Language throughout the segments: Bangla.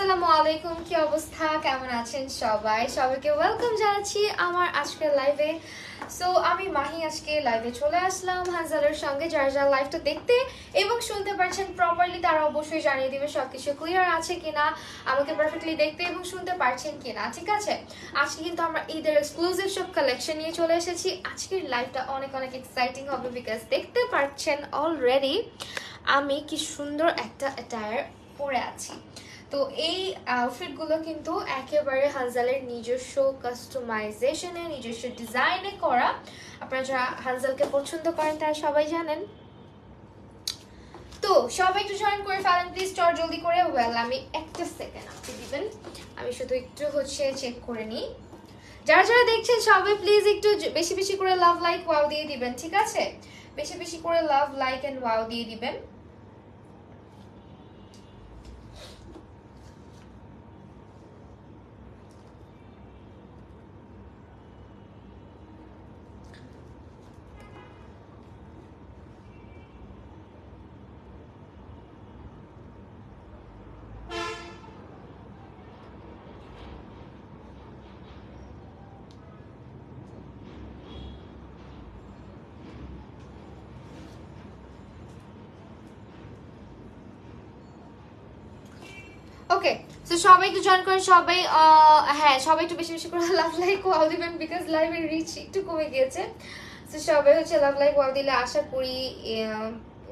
আসসালামু আলাইকুম, কি অবস্থা, কেমন আছেন সবাই? সবাইকে ওয়েলকাম জানাচ্ছি আমার আজকের লাইভে। সো আমি মাহি আজকে লাইভে চলে আসলাম হানজালের সঙ্গে। যারা যারা লাইভটা দেখতে এবং শুনতে পারছেন প্রপারলি তারা অবশ্যই জানিয়ে দিবে সবকিছু ক্লিয়ার আছে কিনা, আমাকে পারফেক্টলি দেখতে এবং শুনতে পারছেন কিনা। ঠিক আছে, আজকে কিন্তু আমরা ঈদের এক্সক্লুসিভ সব কালেকশন নিয়ে চলে এসেছি। আজকের লাইভটা অনেক অনেক এক্সাইটিং হবে, বিকজ দেখতে পাচ্ছেন অলরেডি আমি কি সুন্দর একটা অ্যাটায়ার পরে আছি। তো এই আউটফিটগুলো কিন্তু একেবারে হানজালের নিজস্ব কাস্টমাইজেশনে, নিজস্ব ডিজাইনে করা। আপনারা যারা হানজালকে পছন্দ করেন তারা সবাই জানেন। তো সবাই একটু জয়েন করে ফেলেন প্লিজ, চট জলদি করে। ওয়েল, আমি একটা সেকেন্ড আপনি দিবেন, আমি শুধু একটু চেক করে নিই। যারা যারা দেখছেন সবাই প্লিজ একটু বেশি বেশি করে লাভ, লাইক, ওয়াও দিয়ে দিবেন। ঠিক আছে, বেশি বেশি করে লাভ, লাইক এন্ড ওয়াও দিয়ে দিবেন। ওকে, সো সবাই একটু জয়েন করেন সবাই। হ্যাঁ, সবাই একটু বেশি বেশি করে লাভ, লাইক, ওয়াও দিবেন, বিকজ লাইভের রিচ একটু কমে গিয়েছে। সো সবাই লাভ, লাইক, ওয়াও দিলে আশা করি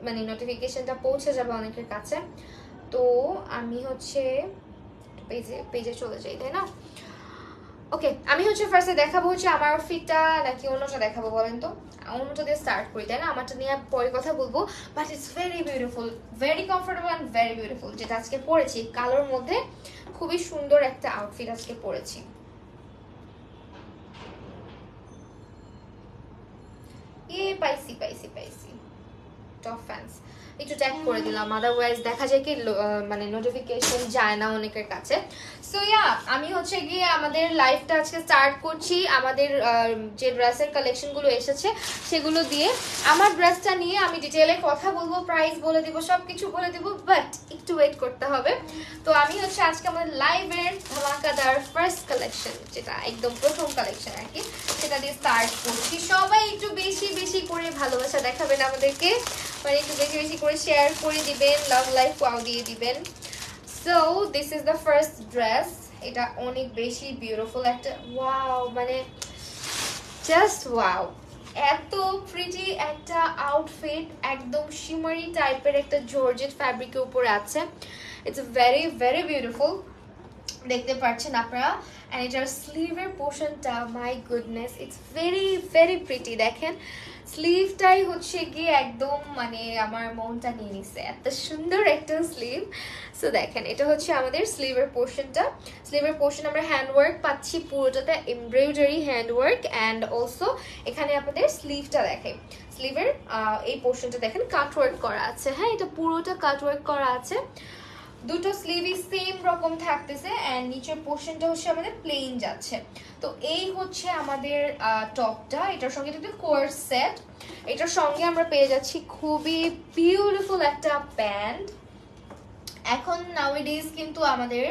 মানে নোটিফিকেশনটা পৌঁছে যাবে অনেকের কাছে। তো আমি পেজে চলে যাই, তাই না? ওকে, আমি ফার্স্টে দেখাবো আমার আউটফিটটা নাকি অন্যটা দেখাবো বলেন তো? অন্যটা দিয়ে স্টার্ট করি, তাই না? আমারটা নিয়ে পরে কথা বলবো। But it's very beautiful, very comfortable and very beautiful. যেটা আজকে পরেছি কালোর মধ্যে, খুবই সুন্দর একটা আউটফিট আজকে পরেছি। পাইছি পাইছি পাইছি টপ ফ্যান্স একটু ট্যাগ করে দিলাম, আদারওয়াইজ দেখা যায় কি মানে নোটিফিকেশন যায় না অনেকের কাছে। সো আমি গিয়ে আমাদের লাইভটা আজকে স্টার্ট করছি। আমাদের যে ড্রেসের কালেকশনগুলো এসেছে সেগুলো দিয়ে, আমার ড্রেসটা নিয়ে আমি ডিটেইলে কথা বলবো, প্রাইস বলে দিব, সবকিছু বলে দিব, বাট একটু ওয়েট করতে হবে। তো আমি আজকে আমাদের লাইভের ধামাকাদার ফার্স্ট কালেকশন, যেটা একদম প্রথম কালেকশন আর কি, সেটা দিয়ে স্টার্ট করছি। সবাই একটু বেশি বেশি করে ভালোবাসা দেখাবেন আমাদেরকে, মানে একটু বেশি বেশি করে শেয়ার করে দিবেন, লাভ, লাইক, ওয়াও দিয়ে দিবেন। So this is the first dress. এটা অনেক বেশি বিউটিফুল একটা, ওয়াও, মানে জাস্ট ওয়াও, এত প্রিটি একটা আউটফিট, একদম শিমারি টাইপের একটা জর্জেট ফ্যাব্রিকের উপরে আছে। ইটস ভেরি ভেরি বিউটিফুল, দেখতে পাচ্ছেন আপনারা। এন্ড এটার স্লিভের পোর্শনটা, my goodness, it's very very pretty. দেখেন স্লিভটাই গিয়ে একদম মানে আমার মনটা নিয়ে নিছে, এত সুন্দর একটা স্লিভ। সো দেখেন এটা আমাদের স্লিভের পোর্শনটা। স্লিভের পোর্শন আমরা হ্যান্ডওয়ার্ক পাচ্ছি, পুরোটাতে এমব্রয়ডারি হ্যান্ডওয়ার্ক। অ্যান্ড অলসো এখানে আপনাদের স্লিভটা দেখে, স্লিভের এই পোর্শনটা দেখেন কাটওয়ার্ক করা আছে। হ্যাঁ, এটা পুরোটা কাটওয়ার্ক করা আছে। দুটো স্লিভই সেম রকম থাকতেছে, এন্ড নিচের পোর্শনটা আমাদের প্লেন যাচ্ছে। তো এই আমাদের টপটা। এটার সঙ্গে একটা কোয়ার্স সেট, এটার সঙ্গে আমরা পেয়ে যাচ্ছি খুবই বিউটিফুল একটা প্যান্ট। এখন নাউএডেজ কিন্তু আমাদের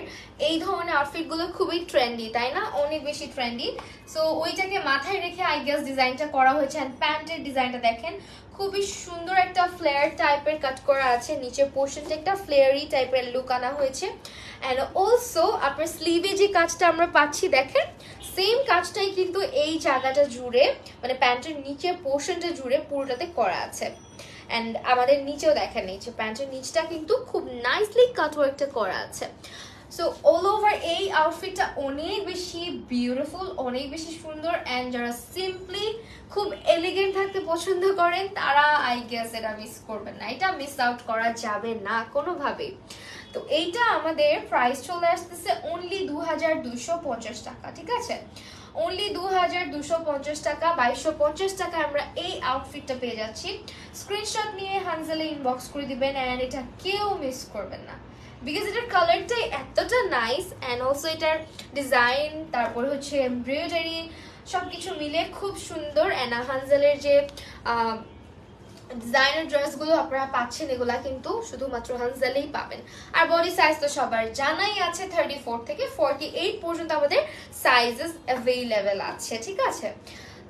এই ধরনের আউটফিটগুলো খুবই ট্রেন্ডি, তাই না? অনেক বেশি ট্রেন্ডি। সো ওইটাকে মাথায় রেখে আই গেস ডিজাইনটা করা হয়েছে। এন্ড প্যান্টের ডিজাইনটা দেখেন, খুবই সুন্দর একটা ফ্লেয়ার টাইপের কাট করা আছে, নিচের পোর্শনটা একটা ফ্লেয়ারি টাইপের লুক আনা হয়েছে। অ্যান্ড অলসো আপনার স্লিভে যে কাজটা আমরা পাচ্ছি দেখেন, সেম কাজটাই কিন্তু এই জায়গাটা জুড়ে, মানে প্যান্টের নিচের পোর্শনটা জুড়ে পুরোটাতে করা আছে। অ্যান্ড আমাদের নিচেও দেখেন, নিচে প্যান্টের নিচটা কিন্তু খুব নাইসলি কাটওয়ার্কটা করা আছে। সো অল ওভার এই আউটফিটটা অনেক বেশি বিউটিফুল, অনেক বেশি সুন্দর। অ্যান্ড যারা সিম্পলি খুব এলিগেন্ট থাকতে পছন্দ করেন তারা আই গেস এটা মিস করবেন না, এটা মিস আউট করা যাবে না কোনোভাবেই। তো এইটা আমাদের প্রাইস চলে আসতেছে অনলি 2250 টাকা। ঠিক আছে, অনলি 2250 টাকা, 2250 টাকা আমরা এই আউটফিটটা পেয়ে যাচ্ছি। স্ক্রিনশট নিয়ে হানজালে ইনবক্স করে দিবেন, অ্যান্ড এটা কেউ মিস করবেন না, বিকজ এটার কালারটাই এতটা নাইস। অ্যান্ড অলসো এটার ডিজাইন, তারপরে এমব্রয়ডারি, সবকিছু মিলে খুব সুন্দর। অ্যান্ড হানজালের যে ডিজাইনার ড্রেসগুলো আপনারা পাচ্ছেন, এগুলা কিন্তু শুধুমাত্র হানজালেই পাবেন। আর বডি সাইজ তো সবার জানাই আছে, 34 থেকে 48 পর্যন্ত আমাদের সাইজেস অ্যাভেলেবেল আছে, ঠিক আছে।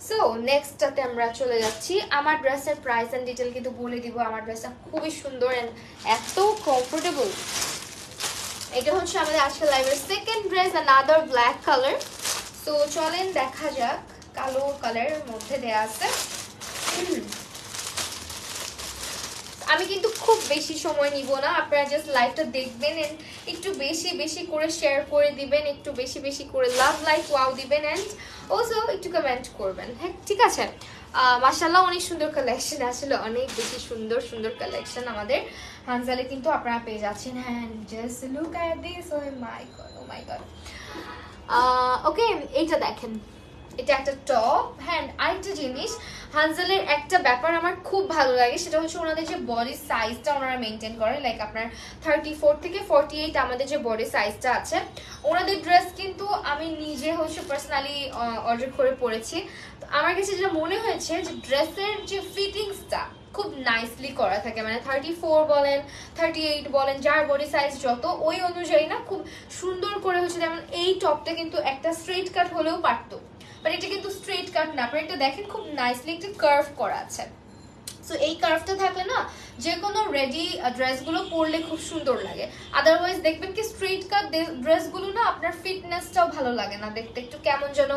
সো নেক্সটটাতে আমরা চলে যাচ্ছি। আমার ড্রেসের প্রাইস অ্যান্ড ডিটেল কিন্তু বলে দিব। আমার ড্রেসটা খুবই সুন্দর অ্যান্ড এত কমফোর্টেবল। এটা হচ্ছে আমাদের আজকের লাইভের second dress, another black colour. So চলেন দেখা যাক। কালো কালারের মধ্যে দেয়া আছে। আমি কিন্তু খুব বেশি সময় নিব না, আপনারা জাস্ট লাইভটা দেখবেন এন্ড একটু বেশি বেশি করে শেয়ার করে দিবেন, একটু বেশি বেশি করে লাভ লাইক ওয়াও দিবেন এন্ড অলসো একটু কমেন্ট করবেন, হ্যাঁ ঠিক আছে। মাশাআল্লাহ অনেক সুন্দর কালেকশন, আসলে অনেক বেশি সুন্দর সুন্দর কালেকশন আমাদের হানজালে কিন্তু আপনারা পেয়ে যাচ্ছেন। হ্যাঁ just look at this, oh my god, oh my god. Okay, এইটা দেখেন, এটা একটা টপ। হ্যাঁ আরেকটা জিনিস, হানজালের একটা ব্যাপার আমার খুব ভালো লাগে, সেটা হচ্ছে ওনাদের যে বডি সাইজটা ওনারা মেনটেন করে। লাইক আপনার 34 থেকে 48 আমাদের যে বডি সাইজটা আছে, ওনাদের ড্রেস কিন্তু আমি নিজে হচ্ছে পার্সোনালি অর্ডার করে পরেছি। তো আমার কাছে যেটা মনে হয়েছে যে ড্রেসের যে ফিটিংসটা খুব নাইসলি করা থাকে, মানে 34 বলেন 38 বলেন, যার বডি সাইজ যত ওই অনুযায়ী না খুব সুন্দর করে হচ্ছে। যেমন এই টপটা কিন্তু একটা স্ট্রেট কাট হলেও পারতো, বাট এটা কিন্তু স্ট্রেট কাট না, আপনারা এটা দেখেন খুব নাইসলি একটা কার্ভ করা আছে। সো এই কার্ভটা থাকলে না যে কোনো রেডি ড্রেসগুলো পরলে খুব সুন্দর লাগে। আদারওয়াইজ দেখবেন কি স্ট্রেট কাট ড্রেসগুলো না আপনার ফিটনেসটাও ভালো লাগে না দেখতে, একটু কেমন যেন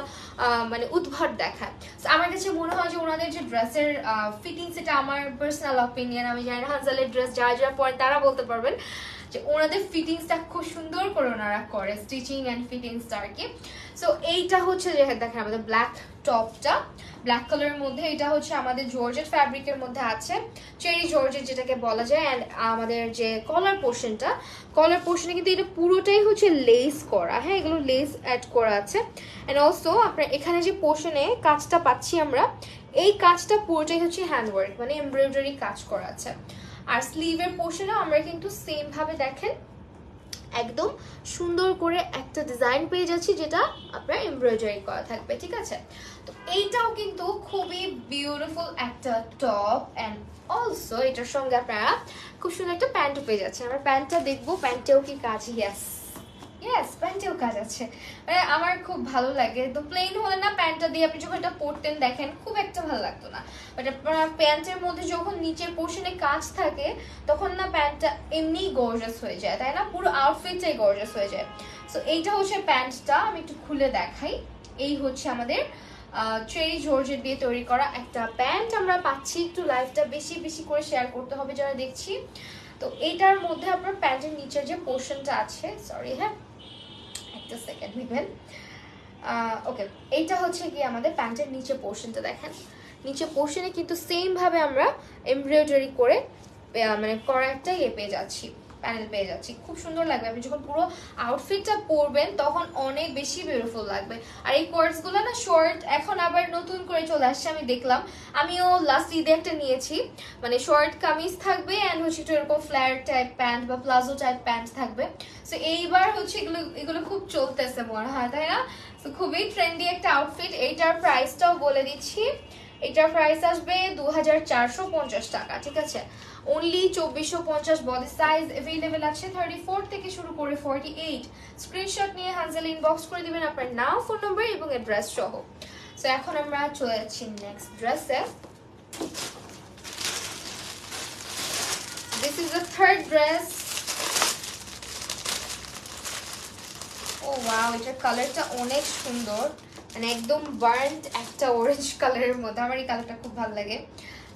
মানে উদ্ভট দেখায়। সো আমার কাছে মনে হয় যে ওনাদের যে ড্রেসের ফিটিংস, এটা আমার পার্সোনাল অপিনিয়ন, আমি জানি না হানজালের ড্রেস যারা যারা পরেন তারা বলতে পারবেন যে ওনাদের ফিটিংসটা খুব সুন্দর করে ওনারা করে, স্টিচিং অ্যান্ড ফিটিংসটা আর কি। সো এইটা হচ্ছে যে দেখেন আমাদের ব্ল্যাক টপটা, ব্ল্যাক কালারের মধ্যে, এটা হচ্ছে আমাদের জর্জেট ফ্যাব্রিকের মধ্যে আছে, চেরি জর্জেট যেটাকে বলা যায়। অ্যান্ড আমাদের যে কলার পোর্শনটা, কলার পোর্শনে কিন্তু এটা পুরোটাই হচ্ছে লেস করা, হ্যাঁ এগুলো লেস অ্যাড করা আছে। অ্যান্ড অলসো আপনার এখানে যে পোর্শনে কাজটা পাচ্ছি আমরা, এই কাজটা পুরোটাই হচ্ছে হ্যান্ডওয়ার্ক, মানে এমব্রয়ডারি কাজ করা আছে। আর স্লিভের পোর্শনে আমরা কিন্তু সেম ভাবে দেখেন একদম সুন্দর করে একটা ডিজাইন পেয়ে যাচ্ছি, যেটা আপনার এমব্রয়ডারি করা থাকবে, ঠিক আছে। তো এইটাও কিন্তু খুবই বিউটিফুল একটা টপ অ্যান্ড অলসো এটার সঙ্গে আপনারা খুব সুন্দর একটা প্যান্টও পেয়ে যাচ্ছেন। আমরা প্যান্টটা দেখবো, প্যান্টেও কি কাজ, ইয়েস প্যান্টেও কাজ আছে, মানে আমার খুব ভালো লাগে। তো প্লেন হলে না প্যান্টটা দিয়ে আপনি যখন এটা পরতেন দেখেন খুব একটা ভালো লাগতো না, বাট আপনার প্যান্টের মধ্যে যখন নিচের পোর্শনে কাজ থাকে তখন না প্যান্টটা এমনি গর্জাস হয়ে যায়, তাই না, পুরো আউটফিটটাই গর্জাস হয়ে যায়। সো এইটা হচ্ছে প্যান্টটা, আমি একটু খুলে দেখাই। এই হচ্ছে আমাদের চেরি জর্জেট দিয়ে তৈরি করা একটা প্যান্ট আমরা পাচ্ছি। একটু লাইভটা বেশি বেশি করে শেয়ার করতে হবে যারা দেখছি। তো এইটার মধ্যে আপনার প্যান্টের নিচের যে পোর্শনটা আছে, সরি হ্যাঁ একটা সেকেন্ড নেবেন, ওকে, এইটা হচ্ছে কি আমাদের প্যান্টের নিচে পোর্শনটা দেখেন, নিচে পোর্শনে কিন্তু সেম ভাবে আমরা এমব্রয়ডারি করে মানে করা একটা পেয়ে যাচ্ছি, প্যানেল পেয়ে যাচ্ছি, খুব সুন্দর লাগবে। আপনি যখন পুরো আউটফিটটা পরবেন তখন অনেক বেশি বিউটিফুল লাগবে। আর এই কোয়ার্টসগুলো না শর্ট এখন আবার নতুন করে চলে আসছে, আমি দেখলাম, আমিও লাস্ট ঈদে একটা নিয়েছি, মানে শর্ট কামিজ থাকবে অ্যান্ড হচ্ছে একটু এরকম ফ্ল্যার টাইপ প্যান্ট বা প্লাজো টাইপ প্যান্ট থাকবে। সো এইবার হচ্ছে এগুলো খুব চলতেছে মনে হয়, তাই না। সো খুবই ট্রেন্ডি একটা আউটফিট। এইটার প্রাইসটাও বলে দিচ্ছি, এটার প্রাইস আসবে 2450 টাকা, ঠিক আছে। অনলি 2450, বডি সাইজ অ্যাভেলেবেল আছে 34 থেকে শুরু করে 48। স্ক্রিনশট নিয়ে হানজাল ইনবক্স করে দিবেন আপনার নাম, ফোন নাম্বার এবং অ্যাড্রেস সহ। সো এখন আমরা চলে যাচ্ছি নেক্সট ড্রেসে। This is the third dress. Oh wow, এটার কালারটা অনেক সুন্দর, মানে একদম বার্ন্ট একটা অরেঞ্জ কালারের মধ্যে, আমার এই কালারটা খুব ভালো লাগে।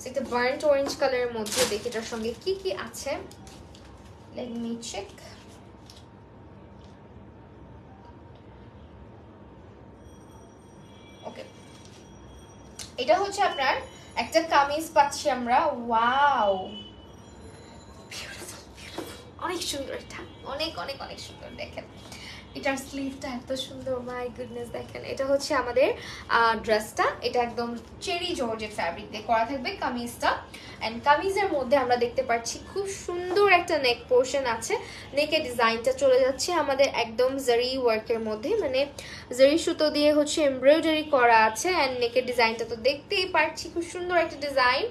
একটা বার্ন্ট অরেঞ্জ কালারের মধ্যে দেখি এটার সঙ্গে কি কি আছে, লেট মি চেক। ওকে, এটা হচ্ছে আপনার একটা কামিজ পাচ্ছি আমরা, ওয়াও অনেক সুন্দর, এটা অনেক অনেক অনেক সুন্দর। দেখেন এটার স্লিভটা এত সুন্দর, মাই গুডনেস। দেখেন এটা হচ্ছে আমাদের ড্রেসটা, এটা একদম চেরি জর্জেট ফ্যাব্রিক দিয়ে করা থাকবে কামিজটা। অ্যান্ড কামিজের মধ্যে আমরা দেখতে পাচ্ছি খুব সুন্দর একটা নেক পোর্শন আছে, নেকের ডিজাইনটা চলে যাচ্ছে আমাদের একদম জারি ওয়ার্কের মধ্যে, মানে জারি সুতো দিয়ে হচ্ছে এমব্রয়ডারি করা আছে। অ্যান্ড নেকের ডিজাইনটা তো দেখতেই পাচ্ছি খুব সুন্দর একটা ডিজাইন।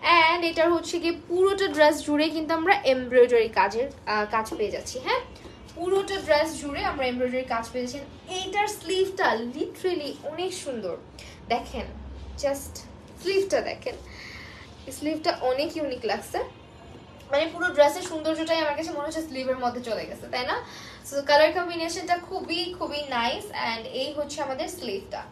অ্যান্ড এটার হচ্ছে গিয়ে পুরোটা ড্রেস জুড়ে কিন্তু আমরা এমব্রয়ডারি কাজ পেয়ে যাচ্ছি। হ্যাঁ, পুরোটা ড্রেস জুড়ে আমরা এমব্রয়ডারি কাজ পেয়ে যাচ্ছি। এইটার স্লিভটা লিটারেলি অনেক সুন্দর, দেখেন জাস্ট স্লিভটা দেখেন, স্লিভটা অনেক ইউনিক লাগছে। মানে পুরো ড্রেসের সৌন্দর্যটাই আমার কাছে মনে হচ্ছে স্লিভের মধ্যে চলে গেছে, তাই না? সো কালার কম্বিনেশনটা খুবই খুবই নাইস। অ্যান্ড এই হচ্ছে আমাদের স্লিভটা।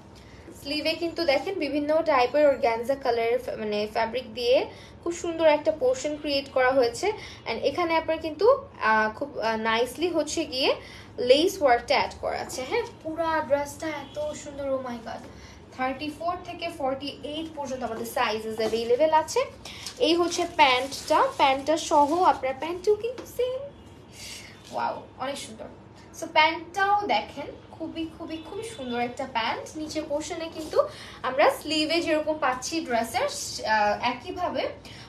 স্লিভে কিন্তু দেখেন বিভিন্ন টাইপের অর্গানজা কালারের মানে ফ্যাব্রিক দিয়ে খুব সুন্দর একটা পোর্শন ক্রিয়েট করা হয়েছে। অ্যান্ড এখানে আপনার কিন্তু খুব নাইসলি হচ্ছে গিয়ে লেস ওয়ার্কটা অ্যাড করা আছে। হ্যাঁ, পুরা ড্রেসটা এত সুন্দর। ও মাই গড, 34 থেকে 48 পর্যন্ত আমাদের সাইজেস অ্যাভেলেবেল আছে। এই হচ্ছে প্যান্টটা সহ আপনার প্যান্টটাও কিন্তু সেম। ওয়াও, অনেক সুন্দর। সো প্যান্টটাও দেখেন খুবই খুবই খুবই সুন্দর একটা প্যান্ট। নিচে পোর্শনে কিন্তু আমরা স্লিভে যেরকম পাচ্ছি ড্রেসের একইভাবে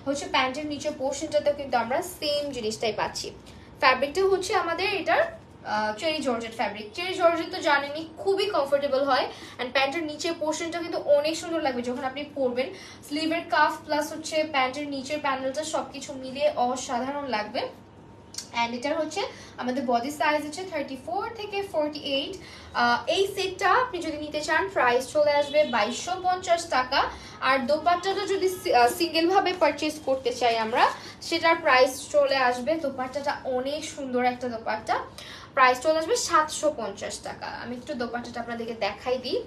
হচ্ছে প্যান্টের নিচে পোর্শনটাতেও কিন্তু আমরা সেম জিনিসটাই পাচ্ছি। ফ্যাব্রিকটা হচ্ছে আমাদের এটার cherry georgette fabric. Cherry georgette তো জানেনই খুবই কমফোর্টেবল হয়। অ্যান্ড প্যান্টের নিচের পোর্শনটা কিন্তু অনেক সুন্দর লাগবে যখন আপনি পরবেন। স্লিভের কাফ প্লাস হচ্ছে প্যান্টের নিচের প্যানেলটা সবকিছু মিলিয়ে অসাধারণ লাগবে। অ্যান্ড এটার হচ্ছে আমাদের বডি সাইজ হচ্ছে 34 থেকে 48। এই সেটটা আপনি যদি নিতে চান প্রাইস চলে আসবে 2250 টাকা। আর দোপাট্টাটা যদি সিঙ্গেল ভাবে পারচেজ করতে চাই আমরা, সেটার প্রাইস চলে আসবে, দোপাট্টাটা অনেক সুন্দর একটা দোপাট্টা, প্রাইস চলে আসবে 750 টাকা। আমি একটু দোপাট্টাটা আপনাদেরকে দেখাই দিই,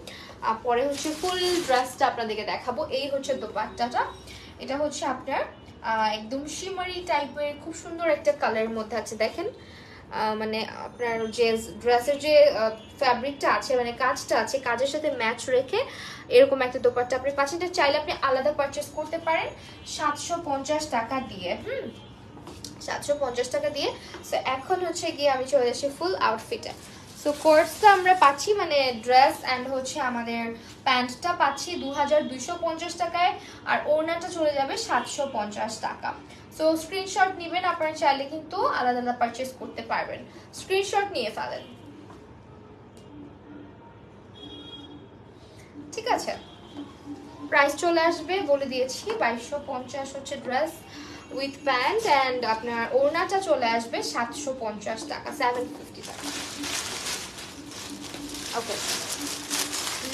পরে হচ্ছে ফুল ড্রেসটা আপনাদেরকে দেখাবো। এই হচ্ছে দোপাট্টাটা, এটা হচ্ছে আপনার একদম শিমারি টাইপের খুব সুন্দর একটা কালারের মধ্যে আছে। দেখেন মানে আপনার যে ড্রেসের যে ফ্যাব্রিকটা আছে মানে কাজটা আছে, কাজের সাথে ম্যাচ রেখে এরকম একটা দোপাট্টা আপনি পাচ্ছেন। এটা চাইলে আপনি আলাদা পারচেস করতে পারেন 750 টাকা দিয়ে। 750 টাকা দিয়ে। সো এখন হচ্ছে গিয়ে আমি চলে যাচ্ছি ফুল আউটফিটে। সো কোর্সটা আমরা পাচ্ছি মানে ড্রেস অ্যান্ড হচ্ছে আমাদের প্যান্টটা পাচ্ছি 2250 টাকায়, আর ওড়নাটা চলে যাবে 750 টাকা। সো স্ক্রিনশট নেবেন, আপনারা চাইলে কিন্তু আলাদা আলাদা পারচেস করতে পারবেন। স্ক্রিনশট নিয়ে ফেলেন, ঠিক আছে? প্রাইস চলে আসবে বলে দিয়েছি 2250 হচ্ছে ড্রেস উইথ প্যান্ট, অ্যান্ড আপনার ওড়নাটা চলে আসবে 750 টাকা, 750 টাকা। ওকে,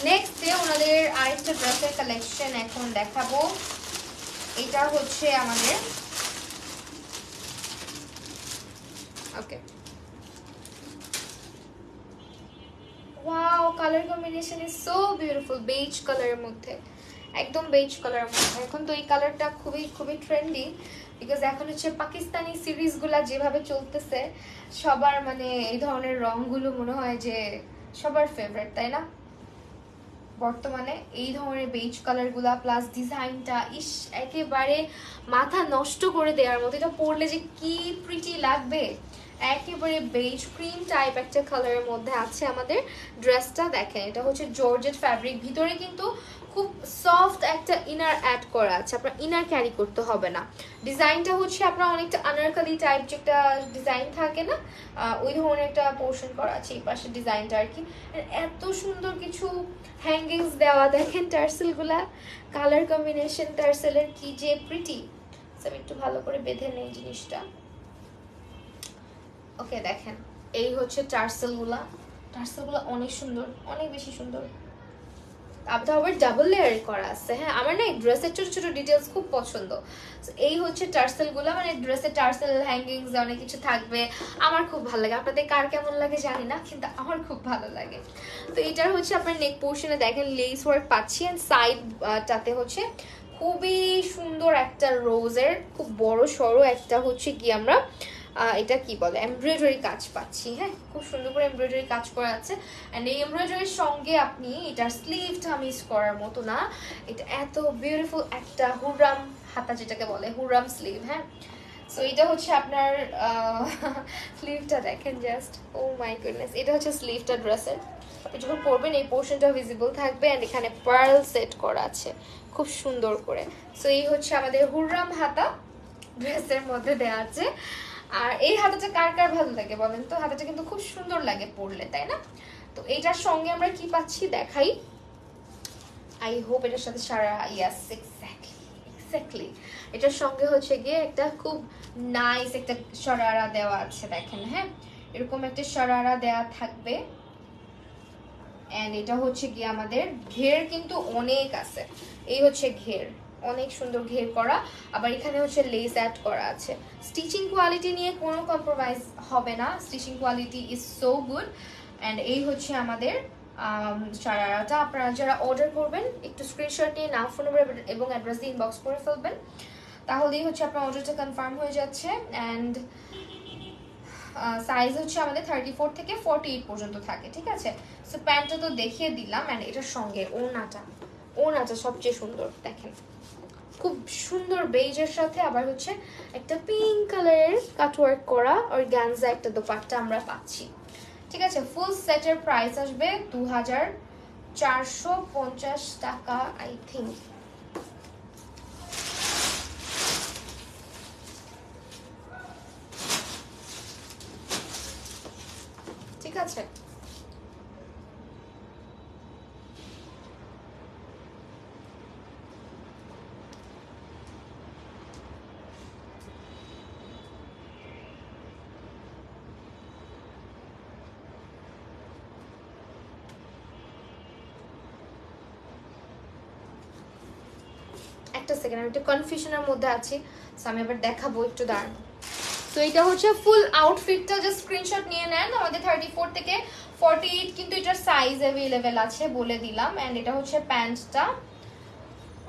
নেক্সট ডে ওনাদের আরেকটা ড্রেসের কালেকশন এখন দেখাবো। এটা হচ্ছে আমাদের okay, wow, colour combination is so beautiful. Beige কালারের মধ্যে, একদম বেজ কালারের মধ্যে। এখন তো এই কালারটা খুবই খুবই ট্রেন্ডি, বিকজ এখন হচ্ছে পাকিস্তানি সিরিজগুলা যেভাবে চলতেছে, সবার মানে এই ধরনের রংগুলো মনে হয় যে সবার ফেভারিট, তাই না? বর্তমানে এই ধরনের বেজ কালারগুলা প্লাস ডিজাইনটা ইস একেবারে মাথা নষ্ট করে দেওয়ার মতো। এটা পরলে যে কি প্রিটি লাগবে, একেবারে বেজ ক্রিম টাইপ একটা কালারের মধ্যে আছে আমাদের ড্রেসটা। দেখেন এটা হচ্ছে জর্জেট ফ্যাব্রিক, ভিতরে কিন্তু খুব সফট একটা ইনার অ্যাড করা আছে, আপনার ইনার ক্যারি করতে হবে না। ডিজাইনটা হচ্ছে আপনার অনেকটা আনারকলি টাইপ যে একটা ডিজাইন থাকে না, ওই ধরনের একটা পোর্শন করা আছে এই পাশে ডিজাইনটা আর কি। এত সুন্দর কিছু হ্যাঙ্গিংস দেওয়া, দেখেন টার্সেলগুলা, কালার কম্বিনেশন টার্সেলের কি যে প্রিটি। আমি একটু ভালো করে বেঁধে নেই জিনিসটা। ওকে, দেখেন এই হচ্ছে টার্সেলগুলা অনেক সুন্দর, অনেক বেশি সুন্দর। আবার ডাবল লেয়ার করা আছে। হ্যাঁ, আমার না এই ড্রেসের ছোট ছোট ডিটেলস খুব পছন্দ। এই হচ্ছে টার্সেলগুলো, মানে ড্রেসের টার্সেল হ্যাঙ্গিংস অনেক কিছু থাকবে, আমার খুব ভালো লাগে। আপনাদের কার কেমন লাগে জানি না, কিন্তু আমার খুব ভালো লাগে। তো এটার হচ্ছে আপনার নেক পোর্শনে দেখেন লেস ওয়ার্ক পাচ্ছি, অ্যান্ড সাইডটাতে হচ্ছে খুবই সুন্দর একটা রোজের খুব বড় সড়ো একটা হচ্ছে কি আমরা এটা কি বলে এমব্রয়ডারি কাজ পাচ্ছি। হ্যাঁ, খুব সুন্দর করে এমব্রয়ডারি কাজ করা আছে। অ্যান্ড এই এমব্রয়ডারির সঙ্গে আপনি এটার স্লিভটা মিস করার মতো না, এটা এত বিউটিফুল একটা হুররাম হাতা যেটাকে বলে হুররাম স্লিভ। হ্যাঁ, সো এটা হচ্ছে আপনার স্লিভটা দেখেন জাস্ট, ও মাই গুডনেস। এটা হচ্ছে স্লিভটা ড্রেসের, আপনি যখন পরবেন এই পোর্শনটা ভিজিবল থাকবে, অ্যান্ড এখানে পার্ল সেট করা আছে খুব সুন্দর করে। সো এই হচ্ছে আমাদের হুররাম হাতা ড্রেসের মধ্যে দেওয়া আছে। আর এই হাতাটা কার কার ভালো লাগে বলেন তো? হাতাটা কিন্তু খুব সুন্দর লাগে পরলে, তাই না? তো এইটার সঙ্গে আমরা কি পাচ্ছি দেখাই। আই হোপ এটার সাথে সারা, ইয়াস এক্স্যাক্টলি এক্স্যাক্টলি এটার সঙ্গে হচ্ছে গিয়ে একটা খুব নাইস একটা শরারা দেওয়া আছে দেখেন। হ্যাঁ, এরকম একটা শরারা দেওয়া থাকবে। এন্ড এটা হচ্ছে গিয়ে আমাদের ঘের কিন্তু অনেক আছে। এই হচ্ছে ঘের, অনেক সুন্দর ঘের করা। আবার এখানে হচ্ছে লেস অ্যাড করা আছে। স্টিচিং কোয়ালিটি নিয়ে কোনো কম্প্রোমাইজ হবে না, stitching quality is so good. And এই হচ্ছে আমাদের শরারাটা। আপনারা যারা অর্ডার করবেন একটু স্ক্রিনশট নিয়ে নাম, ফোন নাম্বার এবং অ্যাড্রেস দিয়ে ইনবক্স করে ফেলবেন, তাহলেই হচ্ছে আপনার অর্ডারটা কনফার্ম হয়ে যাচ্ছে। অ্যান্ড সাইজ হচ্ছে আমাদের 34 থেকে 48 পর্যন্ত থাকে, ঠিক আছে। সো প্যান্টটা তো দেখিয়ে দিলাম। অ্যান্ড এটার সঙ্গে ওড়নাটা সবচেয়ে সুন্দর দেখেন, খুব সুন্দর বেজের সাথে আবার হচ্ছে একটা পিঙ্ক কালারের কাটওয়ার্ক করা অর্গানজা একটা দোপাট্টা আমরা পাচ্ছি, ঠিক আছে। ফুল সেটের প্রাইস আসবে 2450 টাকা আই থিঙ্ক। ঠিক আছে, একটা সেকেন্ড, আমি একটু কনফিউশনের মধ্যে আছি। সো আমি আবার দেখাবো, একটু দাঁড়ান। তো এটা হচ্ছে ফুল আউটফিটটা, জাস্ট স্ক্রিনশট নিয়ে নেন। আমাদের 34 থেকে 48 কিন্তু এটার সাইজ অ্যাভেলেবেল আছে বলে দিলাম। এন্ড এটা হচ্ছে প্যান্টটা,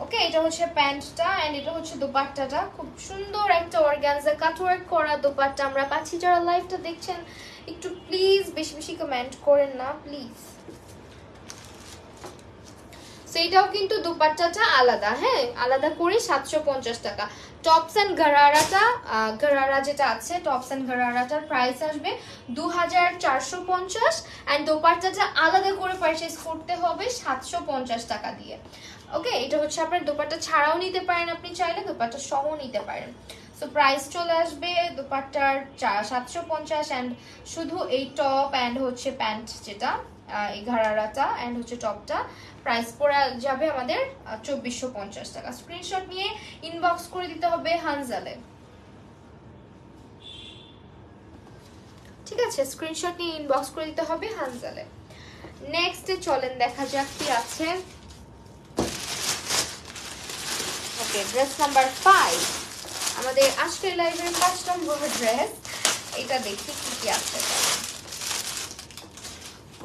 ওকে, এটা হচ্ছে প্যান্টটা। এন্ড এটা হচ্ছে দোপাট্টাটা, খুব সুন্দর একটা অর্গানজা কাটওয়ার্ক করা দোপাট্টা আমরা পাচ্ছি। যারা লাইভটা দেখছেন একটু প্লিজ বেশি বেশি কমেন্ট করেন না প্লিজ। সেইটাও কিন্তু দুপাট্টাটা আলাদা, হ্যাঁ, আলাদা করে 750 টাকা। টপস এন্ড গারারাটা, গারারা যেটা আছে টপস এন্ড গারারাটার প্রাইস আসবে 2450। এন্ড দোপাট্টাটা আলাদা করে পারচেজ করতে হবে 750 টাকা দিয়ে। ওকে, এটা হচ্ছে আপনার দোপাট্টা ছাড়াও নিতে পারেন, আপনি চাইলে দোপাট্টা সহ নিতে পারেন। সো প্রাইস চলে আসবে দোপাট্টার 750। এন্ড শুধু এই টপ এন্ড হচ্ছে প্যান্ট যেটা এই ঘাড়ারাটা এন্ড হচ্ছে টপটা প্রাইস পড়ে যাবে আমাদের 2450 টাকা। স্ক্রিনশট নিয়ে ইনবক্স করে দিতে হবে হানজালে, ঠিক আছে। স্ক্রিনশট নিয়ে ইনবক্স করে দিতে হবে হানজালে। নেক্সট চলেন দেখা যাক কি আছে। ওকে, ড্রেস নাম্বার 5, আমাদের আজকের লাইভের 5 নম্বর ড্রেস। এটা দেখি কি কি আছে।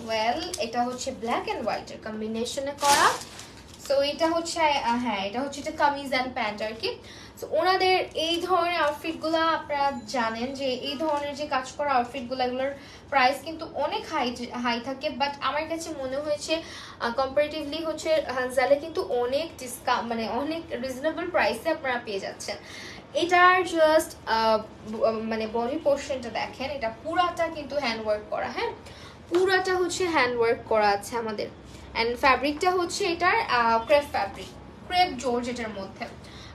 ওয়েল, এটা হচ্ছে ব্ল্যাক এন্ড হোয়াইটের কম্বিনেশনে করা। সো এটা হচ্ছে হ্যাঁ, এটা হচ্ছে এটা কামিজ এন্ড প্যান্ট আর কি। সো ওনাদের এই ধরনের আউটফিটগুলো আপনারা জানেন যে এই ধরনের যে কাজ করা আউটফিটগুলো এগুলোর প্রাইস কিন্তু অনেক হাই থাকে। বাট আমার কাছে মনে হয়েছে কম্পারেটিভলি হচ্ছে হানজালে কিন্তু অনেক ডিসকাউন্ট, মানে অনেক রিজনেবল প্রাইসে আপনারা পেয়ে যাচ্ছেন। এটার জাস্ট মানে বডি পোর্শনটা দেখেন, এটা পুরাটা কিন্তু হ্যান্ডওয়ার্ক করা, হ্যাঁ, পুরাটা হচ্ছে হ্যান্ডওয়ার্ক করা আছে আমাদের। এন্ড ফ্যাব্রিকটা হচ্ছে এটার ক্রেপ ফ্যাব্রিক, ক্রেপ জর্জেটের মধ্যে,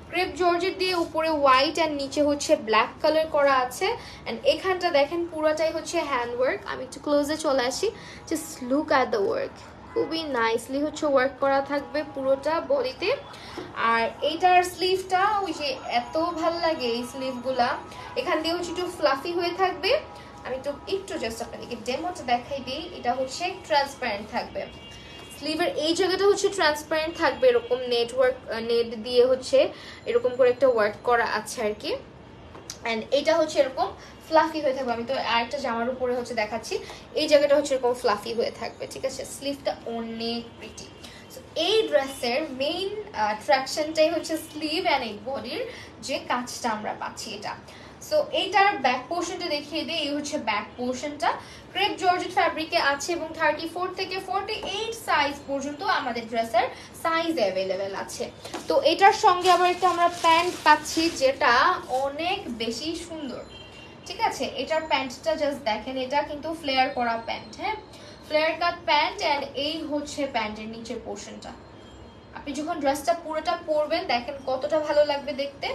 ক্রেপ জর্জেট দিয়ে উপরে হোয়াইট এন্ড নিচে হচ্ছে ব্ল্যাক কালার করা আছে। এন্ড এখানটা দেখেন পুরাটাই হচ্ছে হ্যান্ডওয়ার্ক। আমি একটু ক্লোজে চলে আসি, just look at the work, খুবই নাইসলি হচ্ছে ওয়ার্ক করা থাকবে পুরোটা বডিতে। আর এইটার স্লিভটা ওই যে এত ভাল লাগে এই স্লিভগুলা, এখান দিয়ে হচ্ছে একটু ফ্লাফি হয়ে থাকবে। আমি একটু জাস্ট আপনাদেরকে ডেমোটা দেখাই দিই। এটা হচ্ছে ট্রান্সপারেন্ট থাকবে, স্লিভের এই জায়গাটা হচ্ছে ট্রান্সপারেন্ট থাকবে, এরকম নেট দিয়ে হচ্ছে এরকম করে একটা ওয়ার্ক করা আছে আর কি। এন্ড এটা হচ্ছে এরকম ফ্লাফি হয়ে থাকবে। আমি তো আরেকটা জামার উপরে হচ্ছে দেখাচ্ছি, এই জায়গাটা হচ্ছে এরকম ফ্লাফি হয়ে থাকবে, ঠিক আছে। স্লিভটা অনেক প্রিটি। এই ড্রেসের মেইন অ্যাট্রাকশনটাই হচ্ছে স্লিভ এন্ড এই বডির যে কাজটা আমরা পাচ্ছি এটা। সো এইটার ব্যাক পোর্শনটা দেখিয়ে দিই, এই হচ্ছে ব্যাক পোর্শনটা ক্রেপ জর্জেট ফ্যাব্রিকে আছে এবং 34 থেকে 48 সাইজ পর্যন্ত আমাদের ড্রেসের সাইজ অ্যাভেলেবেল আছে। তো এটার সঙ্গে আবার একটা আমরা প্যান্ট পাচ্ছি যেটা অনেক বেশি সুন্দর, ঠিক আছে। এটার প্যান্টটা জাস্ট দেখেন, এটা কিন্তু ফ্লেয়ার করা প্যান্ট, হ্যাঁ, ফ্লেয়ার কাট প্যান্ট। এন্ড এই হচ্ছে প্যান্টের নিচের পোর্শনটা। আপনি যখন ড্রেসটা পুরোটা পরবেন দেখেন কতটা ভালো লাগবে দেখতে।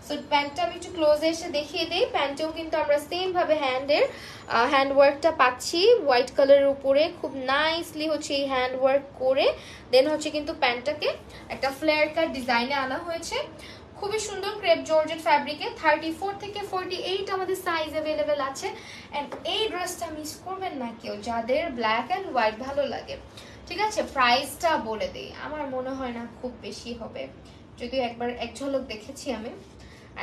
সো প্যান্টটা আমি একটু ক্লোজে এসে দেখিয়ে দিই। প্যান্টেও কিন্তু আমরা সেম ভাবে হ্যান্ড ওয়ার্কটা পাচ্ছি হোয়াইট কালারের উপরে, খুব নাইসলি হচ্ছে এই হ্যান্ড ওয়ার্ক করে দেন হচ্ছে কিন্তু প্যান্টটাকে একটা ফ্লেয়ার কাট ডিজাইনে আনা হয়েছে। খুবই সুন্দর ক্রেপ জর্জেট ফ্যাব্রিকে 34 থেকে 48 আমাদের সাইজ অ্যাভেলেবেল আছে। অ্যান্ড এই ড্রেসটা মিস করবেন না কেউ যাদের ব্ল্যাক অ্যান্ড হোয়াইট ভালো লাগে। ঠিক আছে, প্রাইসটা বলে দিই, আমার মনে হয় না খুব বেশি হবে, যদিও একবার এক ঝলক দেখেছি আমি,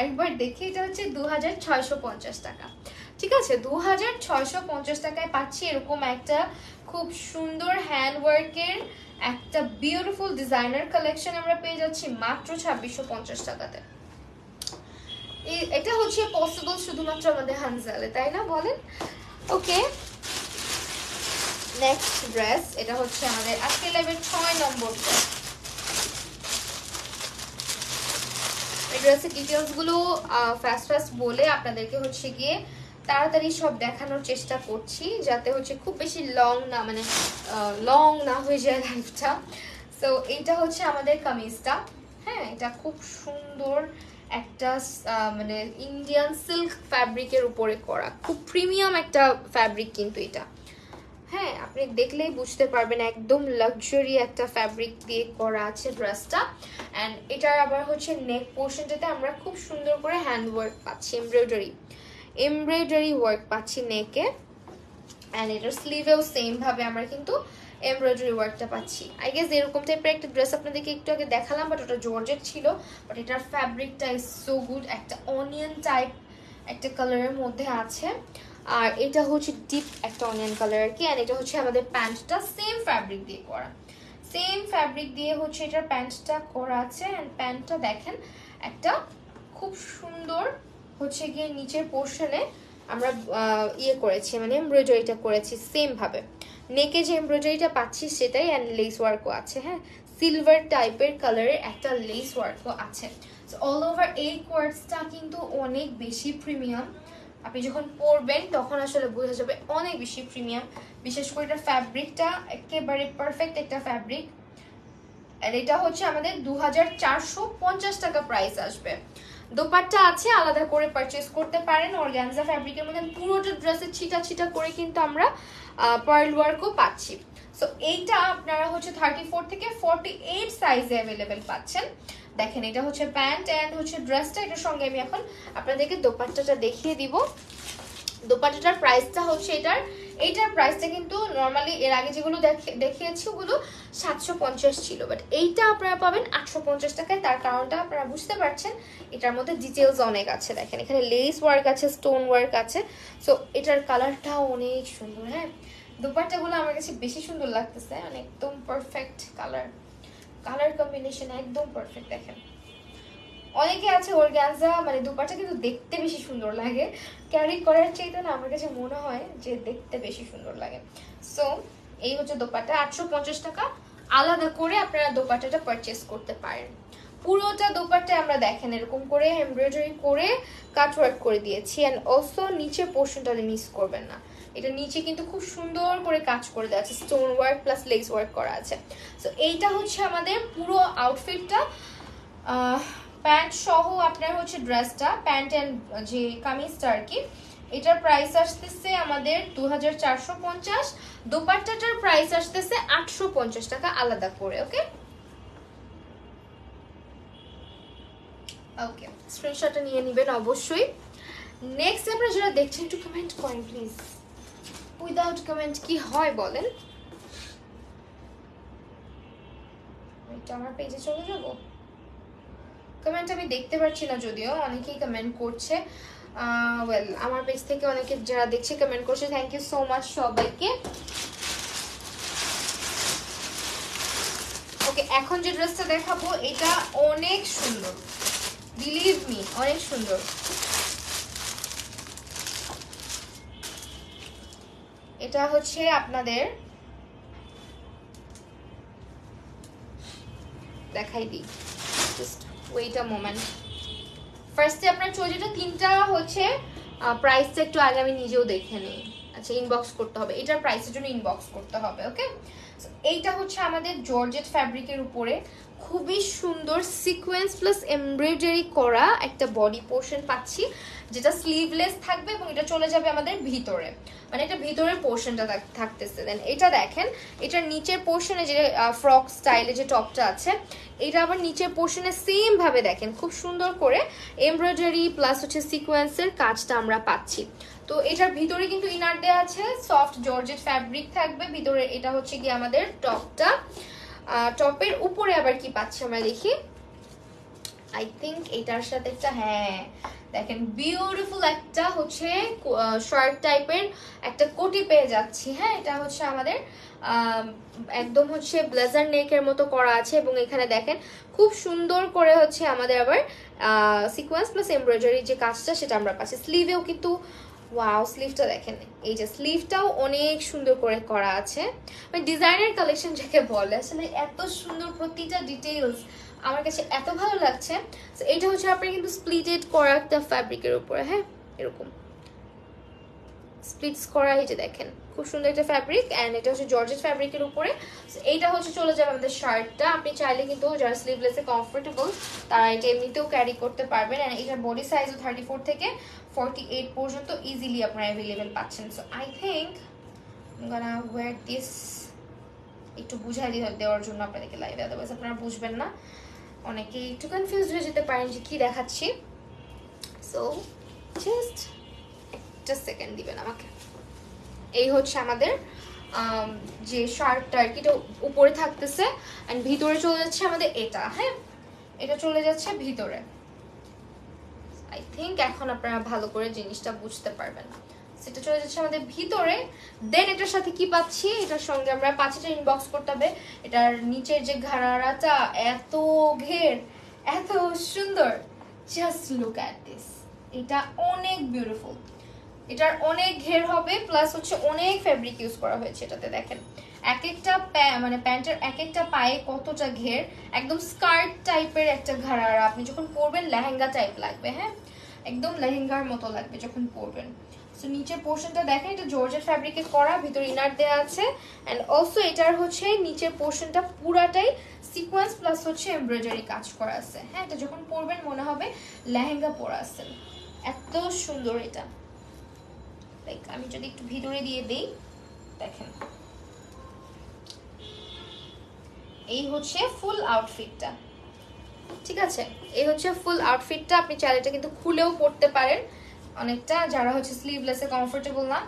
একবার দেখি, এটা হচ্ছে 2650 টাকা। ঠিক আছে, 2650 টাকায় পাচ্ছি এরকম একটা খুব সুন্দর হ্যান্ডওয়ার্কের একটা বিউটিফুল ডিজাইনার কালেকশন আমরা পেয়ে যাচ্ছি মাত্র 2650 টাকাতে। এটা হচ্ছে পসিবল শুধুমাত্র আমাদের হানজালে, তাই না বলেন? ওকে, নেক্সট ড্রেস, এটা হচ্ছে আমাদের আজকে লাইভের 6 নম্বর ড্রেস। এই ড্রেসের ডিটেলসগুলো ফাস্ট বলে আপনাদেরকে হচ্ছে গিয়ে তাড়াতাড়ি সব দেখানোর চেষ্টা করছি, যাতে হচ্ছে খুব বেশি লং না হয়ে যায় লাইফটা। সো এইটা হচ্ছে আমাদের কামিজটা। হ্যাঁ, এটা খুব সুন্দর একটা মানে ইন্ডিয়ান সিল্ক ফ্যাব্রিকের উপরে করা, খুব প্রিমিয়াম একটা ফ্যাব্রিক কিন্তু এটা। হ্যাঁ, আপনি দেখলেই বুঝতে পারবেন একদম লাক্সারি একটা ফ্যাব্রিক দিয়ে করা আছে ড্রেসটা। অ্যান্ড এটার আবার হচ্ছে নেক পোর্শনটাতে আমরা খুব সুন্দর করে হ্যান্ড ওয়ার্ক পাচ্ছি, এমব্রয়ডারি ওয়ার্ক পাচ্ছি নেকে। অ্যান্ড এটার স্লিভেও সেম ভাবে আমরা কিন্তু এমব্রয়ডারি ওয়ার্কটা পাচ্ছি। আই গেস এরকম টাইপের একটা ড্রেস আপনাদেরকে একটু আগে দেখালাম, বাট ওটা জর্জেট ছিল, বাট এটার ফ্যাব্রিকটা ইজ সো গুড, একটা অনিয়ন টাইপ একটা কালারের মধ্যে আছে। আর এটা হচ্ছে ডিপ একটা অনিয়ন কালার আর কি। অ্যান্ড এটা হচ্ছে আমাদের প্যান্টটা সেম ফ্যাব্রিক দিয়ে করা, সেম ফ্যাব্রিক দিয়ে হচ্ছে এটার প্যান্টটা করা আছে। অ্যান্ড প্যান্টটা দেখেন একটা খুব সুন্দর হচ্ছে গিয়ে নিচের পোর্শনে আমরা ইয়ে করেছি, মানে এমব্রয়ডারিটা করেছি সেম ভাবে। নেকে যে এমব্রয়ডারিটা পাচ্ছি সেটাই, অ্যান্ড লেস ওয়ার্কও আছে। হ্যাঁ, সিলভার টাইপের কালারের একটা লেস ওয়ার্কও আছে। অল ওভার এই কোয়ার্টসটা কিন্তু অনেক বেশি প্রিমিয়াম, আপনি যখন পরবেন তখন আসলে বোঝা যাবে অনেক বেশি প্রিমিয়াম। বিশেষ করে এটা ফ্যাব্রিকটা একেবারে পারফেক্ট একটা ফ্যাব্রিক। আর এটা হচ্ছে আমাদের 2450 টাকা প্রাইস আসবে। দোপাট্টা আছে, আলাদা করে পারচেজ করতে পারেন। অর্গানজা ফ্যাব্রিকের মধ্যে পুরোটা ড্রেসে ছিটা করে কিন্তু আমরা পার্ল ওয়ার্কও পাচ্ছি। সো এইটা আপনারা হচ্ছে 34 থেকে 48 সাইজে অ্যাভেলেবেল পাচ্ছেন। দেখেন, এটা হচ্ছে প্যান্ট অ্যান্ড হচ্ছে ড্রেসটা। এটার সঙ্গে আমি এখন আপনাদেরকে দোপাট্টাটা দেখিয়ে দিব। দোপাট্টাটার প্রাইসটা হচ্ছে এইটার প্রাইসটা কিন্তু নর্মালি এর আগে যেগুলো দেখিয়েছি ওগুলো 750 ছিল, বাট এইটা আপনারা পাবেন 850 টাকায়। তার কারণটা আপনারা বুঝতে পারছেন, এটার মধ্যে ডিটেলস অনেক আছে। দেখেন, এখানে লেস ওয়ার্ক আছে, স্টোন ওয়ার্ক আছে। সো এটার কালারটাও অনেক সুন্দর। হ্যাঁ, দোপাট্টাগুলো আমার কাছে বেশি সুন্দর লাগতেছে, একদম পারফেক্ট কালার কম্বিনেশন একদম পারফেক্ট। দেখেন, অনেকে আছে অর্গানজা মানে দুপাট্টা কিন্তু দেখতে বেশি সুন্দর লাগে, ক্যারি করার চাইতে না আমার কাছে মনে হয় যে দেখতে বেশি সুন্দর লাগে। সো এই হচ্ছে দোপাট্টা, 850 টাকা। আলাদা করে আপনারা দোপাট্টাটা পারচেস করতে পারেন। পুরোটা দোপাট্টায় আমরা দেখেন এরকম করে এমব্রয়ডারি করে কাট ওয়ার্ক করে দিয়েছি। অ্যান্ড অলসো নিচের পোর্শনটা মিস করবেন না, এটা নিচে কিন্তু খুব সুন্দর করে কাজ করে দেওয়া আছে, stone work plus less work করা আছে। সো এইটা হচ্ছে আমাদের পুরো আউটফিটটা, প্যান্ট সহ আপনার হচ্ছে ড্রেসটা, প্যান্ট অ্যান্ড যে কামিজটা আর কি। এটার প্রাইস আসতেছে আমাদের 2450, দোপাট্টাটার প্রাইস আসতেছে 850 টাকা আলাদা করে। ওকে ওকে, স্ক্রিনশটটা নিয়ে নেবেন অবশ্যই। নেক্সট আপনারা যারা দেখছেন একটু কমেন্ট করেন প্লিজ, উইদাউট কমেন্ট কি হয় বলেন? এটা আমার পেজে চলে যাব, কমেন্ট আমি দেখতে পাচ্ছি না, যদিও অনেকেই কমেন্ট করছে। ওয়েল, আমার পেজ থেকে অনেকে যারা দেখছে কমেন্ট করছে, থ্যাংক ইউ সো মাচ সবাইকে। ওকে, এখন যে ড্রেসটা দেখাবো এটা অনেক সুন্দর, বিলিভ মি অনেক সুন্দর। এটা হচ্ছে আপনাদের দেখাই দিই, জাস্ট ওয়েট আ মোমেন্ট। ফার্স্টে আপনার চোজেটা তিনটা হচ্ছে প্রাইসটা একটু আগে আমি নিজেও দেখে নিই। আচ্ছা ইনবক্স করতে হবে, এটার প্রাইসের জন্য ইনবক্স করতে হবে। ওকে, এইটা হচ্ছে আমাদের জর্জেট ফ্যাব্রিকের উপরে খুবই সুন্দর সিকোয়েন্স প্লাস এমব্রয়ডারি করা একটা বডি পোর্শন পাচ্ছি, যেটা স্লিভলেস থাকবে এবং এটা চলে যাবে আমাদের ভিতরে, মানে এটা ভিতরের পোর্শনটা থাকতেছে। দেন এটা দেখেন, এটার নিচের পোর্শনে যে ফ্রক স্টাইলে যে টপটা আছে, এটা আবার নিচের পোর্শনে সেম ভাবে দেখেন খুব সুন্দর করে এমব্রয়ডারি প্লাস হচ্ছে সিকোয়েন্সের কাজটা আমরা পাচ্ছি। তো এটার ভিতরে কিন্তু ইনার দেওয়া আছে, সফট জর্জেট ফ্যাব্রিক থাকবে ভিতরে। এটা হচ্ছে কি আমাদের টপটা, টপের উপরে আবার কি পাচ্ছি আমরা দেখি, আই থিঙ্ক এটার সাথে একটা, হ্যাঁ দেখেন বিউটিফুল একটা হচ্ছে শার্ট টাইপের একটা কোটি পেয়ে যাচ্ছি। হ্যাঁ, এটা হচ্ছে আমাদের একদম হচ্ছে ব্লেজার নেকের মতো করা আছে এবং এখানে দেখেন খুব সুন্দর করে হচ্ছে আমাদের আবার সিকোয়েন্স প্লাস এমব্রয়ডারি যে কাজটা সেটা আমরা পাচ্ছি। স্লিভেও কিন্তু ওয়াও, স্লিভটা দেখেন, এই যে স্লিভটাও অনেক সুন্দর করে করা আছে, মানে ডিজাইনার কালেকশন যাকে বলে, আসলে এত সুন্দর প্রতিটা ডিটেইলস আমার কাছে এত ভালো লাগছে। তো এটা হচ্ছে আপনার কিন্তু স্প্লিটেড করা একটা ফ্যাব্রিকের উপরে, হ্যাঁ এরকম স্প্লিটস করা, এই যে দেখেন খুব সুন্দর একটা ফ্যাব্রিক, অ্যান্ড এটা হচ্ছে জর্জেট ফ্যাব্রিকের উপরে। এইটা হচ্ছে চলে যাবে আমাদের শার্টটা, আপনি চাইলে কিন্তু যারা স্লিভলেসে কমফোর্টেবল তারা এটা এমনিতেও ক্যারি করতে পারবেন, অ্যান্ড এটার বডি সাইজও 34 থেকে 48 পর্যন্ত ইজিলি আপনারা অ্যাভেলেবেল পাচ্ছেন। So I think gonna wear this, একটু বুঝাই দেওয়ার জন্য আপনাদেরকে লাইভে, আদারওয়াইজ আপনারা বুঝবেন না, অনেকে একটু কনফিউজ হয়ে যেতে পারেন যে কি দেখাচ্ছি। সো জাস্ট একটা সেকেন্ড দিবেন আমাকে। এই হচ্ছে আমাদের যে শার্টটা আর কি, এটা উপরে থাকতেছে এন্ড ভিতরে চলে যাচ্ছে আমাদের এটা, হ্যাঁ এটা চলে যাচ্ছে ভিতরে। আই থিঙ্ক এখন আপনারা ভালো করে জিনিসটা বুঝতে পারবেন, সেটা চলে যাচ্ছে আমাদের ভিতরে। দেন এটার সাথে কি পাচ্ছি, এটার সঙ্গে আমরা পাঁচটা ইনবক্স করতে হবে। এটার নিচের যে ঘাড়াটা এত ঘের, এত সুন্দর, জাস্ট লুক অ্যাট দিস, এটা অনেক বিউটিফুল, এটার অনেক ঘের হবে প্লাস হচ্ছে অনেক ফেব্রিক ইউজ করা হয়েছে এটাতে। দেখেন এক একটা মানে প্যান্টের এক একটা পায়ে কতটা ঘের, একদম স্কার্ট টাইপের একটা ঘাড়ারা, আপনি যখন পরবেন লেহেঙ্গা টাইপ লাগবে, হ্যাঁ একদম লেহেঙ্গার মতো লাগবে যখন পরবেন। সো নিচের পোর্শনটা দেখেন, এটা জর্জেট ফ্যাব্রিকে করা, ভিতরে ইনার দেওয়া আছে, অ্যান্ড অলসো এটার হচ্ছে নিচের পোর্শনটা পুরাটাই সিকোয়েন্স প্লাস হচ্ছে এমব্রয়ডারি কাজ করা আছে। হ্যাঁ, এটা যখন পরবেন মনে হবে লেহেঙ্গা পরা আছে, এত সুন্দর এটা। লাইক আমি যদি একটু ভিতরে দিয়ে দেই, দেখেন এই হচ্ছে ফুল আউটফিটটা, ঠিক আছে এই হচ্ছে ফুল আউটফিটটা। আপনি চাইলে এটা কিন্তু খুলেও পরতে পারেন, অনেকটা যারা হচ্ছে স্লিভলেসে কমফোর্টেবল না,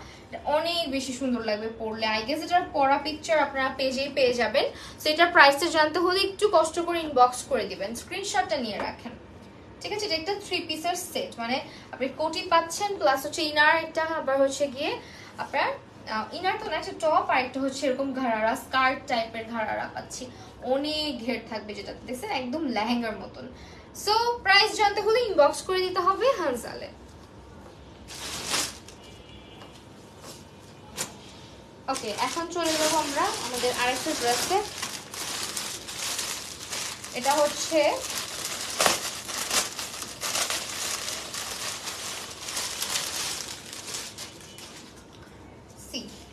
অনেক বেশি সুন্দর লাগবে পরলে। আই গেস এটার পরা পিকচার আপনারা পেজেই পেয়ে যাবেন। সো এটার প্রাইসটা জানতে হলে একটু কষ্ট করে ইনবক্স করে দিবেন, স্ক্রিনশটটা নিয়ে রাখেন, ঠিক আছে। এটা একটা 3 পিসের সেট, মানে আপনি কোটি পাচ্ছেন প্লাস হচ্ছে ইনার একটা, আবার হচ্ছে গিয়ে আপনার ইনার তো না, একটা টপ আর একটা হচ্ছে এরকম ঘাড়ারা স্কার্ট টাইপের ঘাড়ারা পাচ্ছি, অনেক ঘের থাকবে, যেটা দেখছেন একদম লেহেঙ্গার মতন। সো প্রাইস জানতে হলে ইনবক্স করে দিতে হবে হানজালে। ওকে, এখন চলে যাবো আমরা আমাদের আরেকটা ড্রেসে। এটা হচ্ছে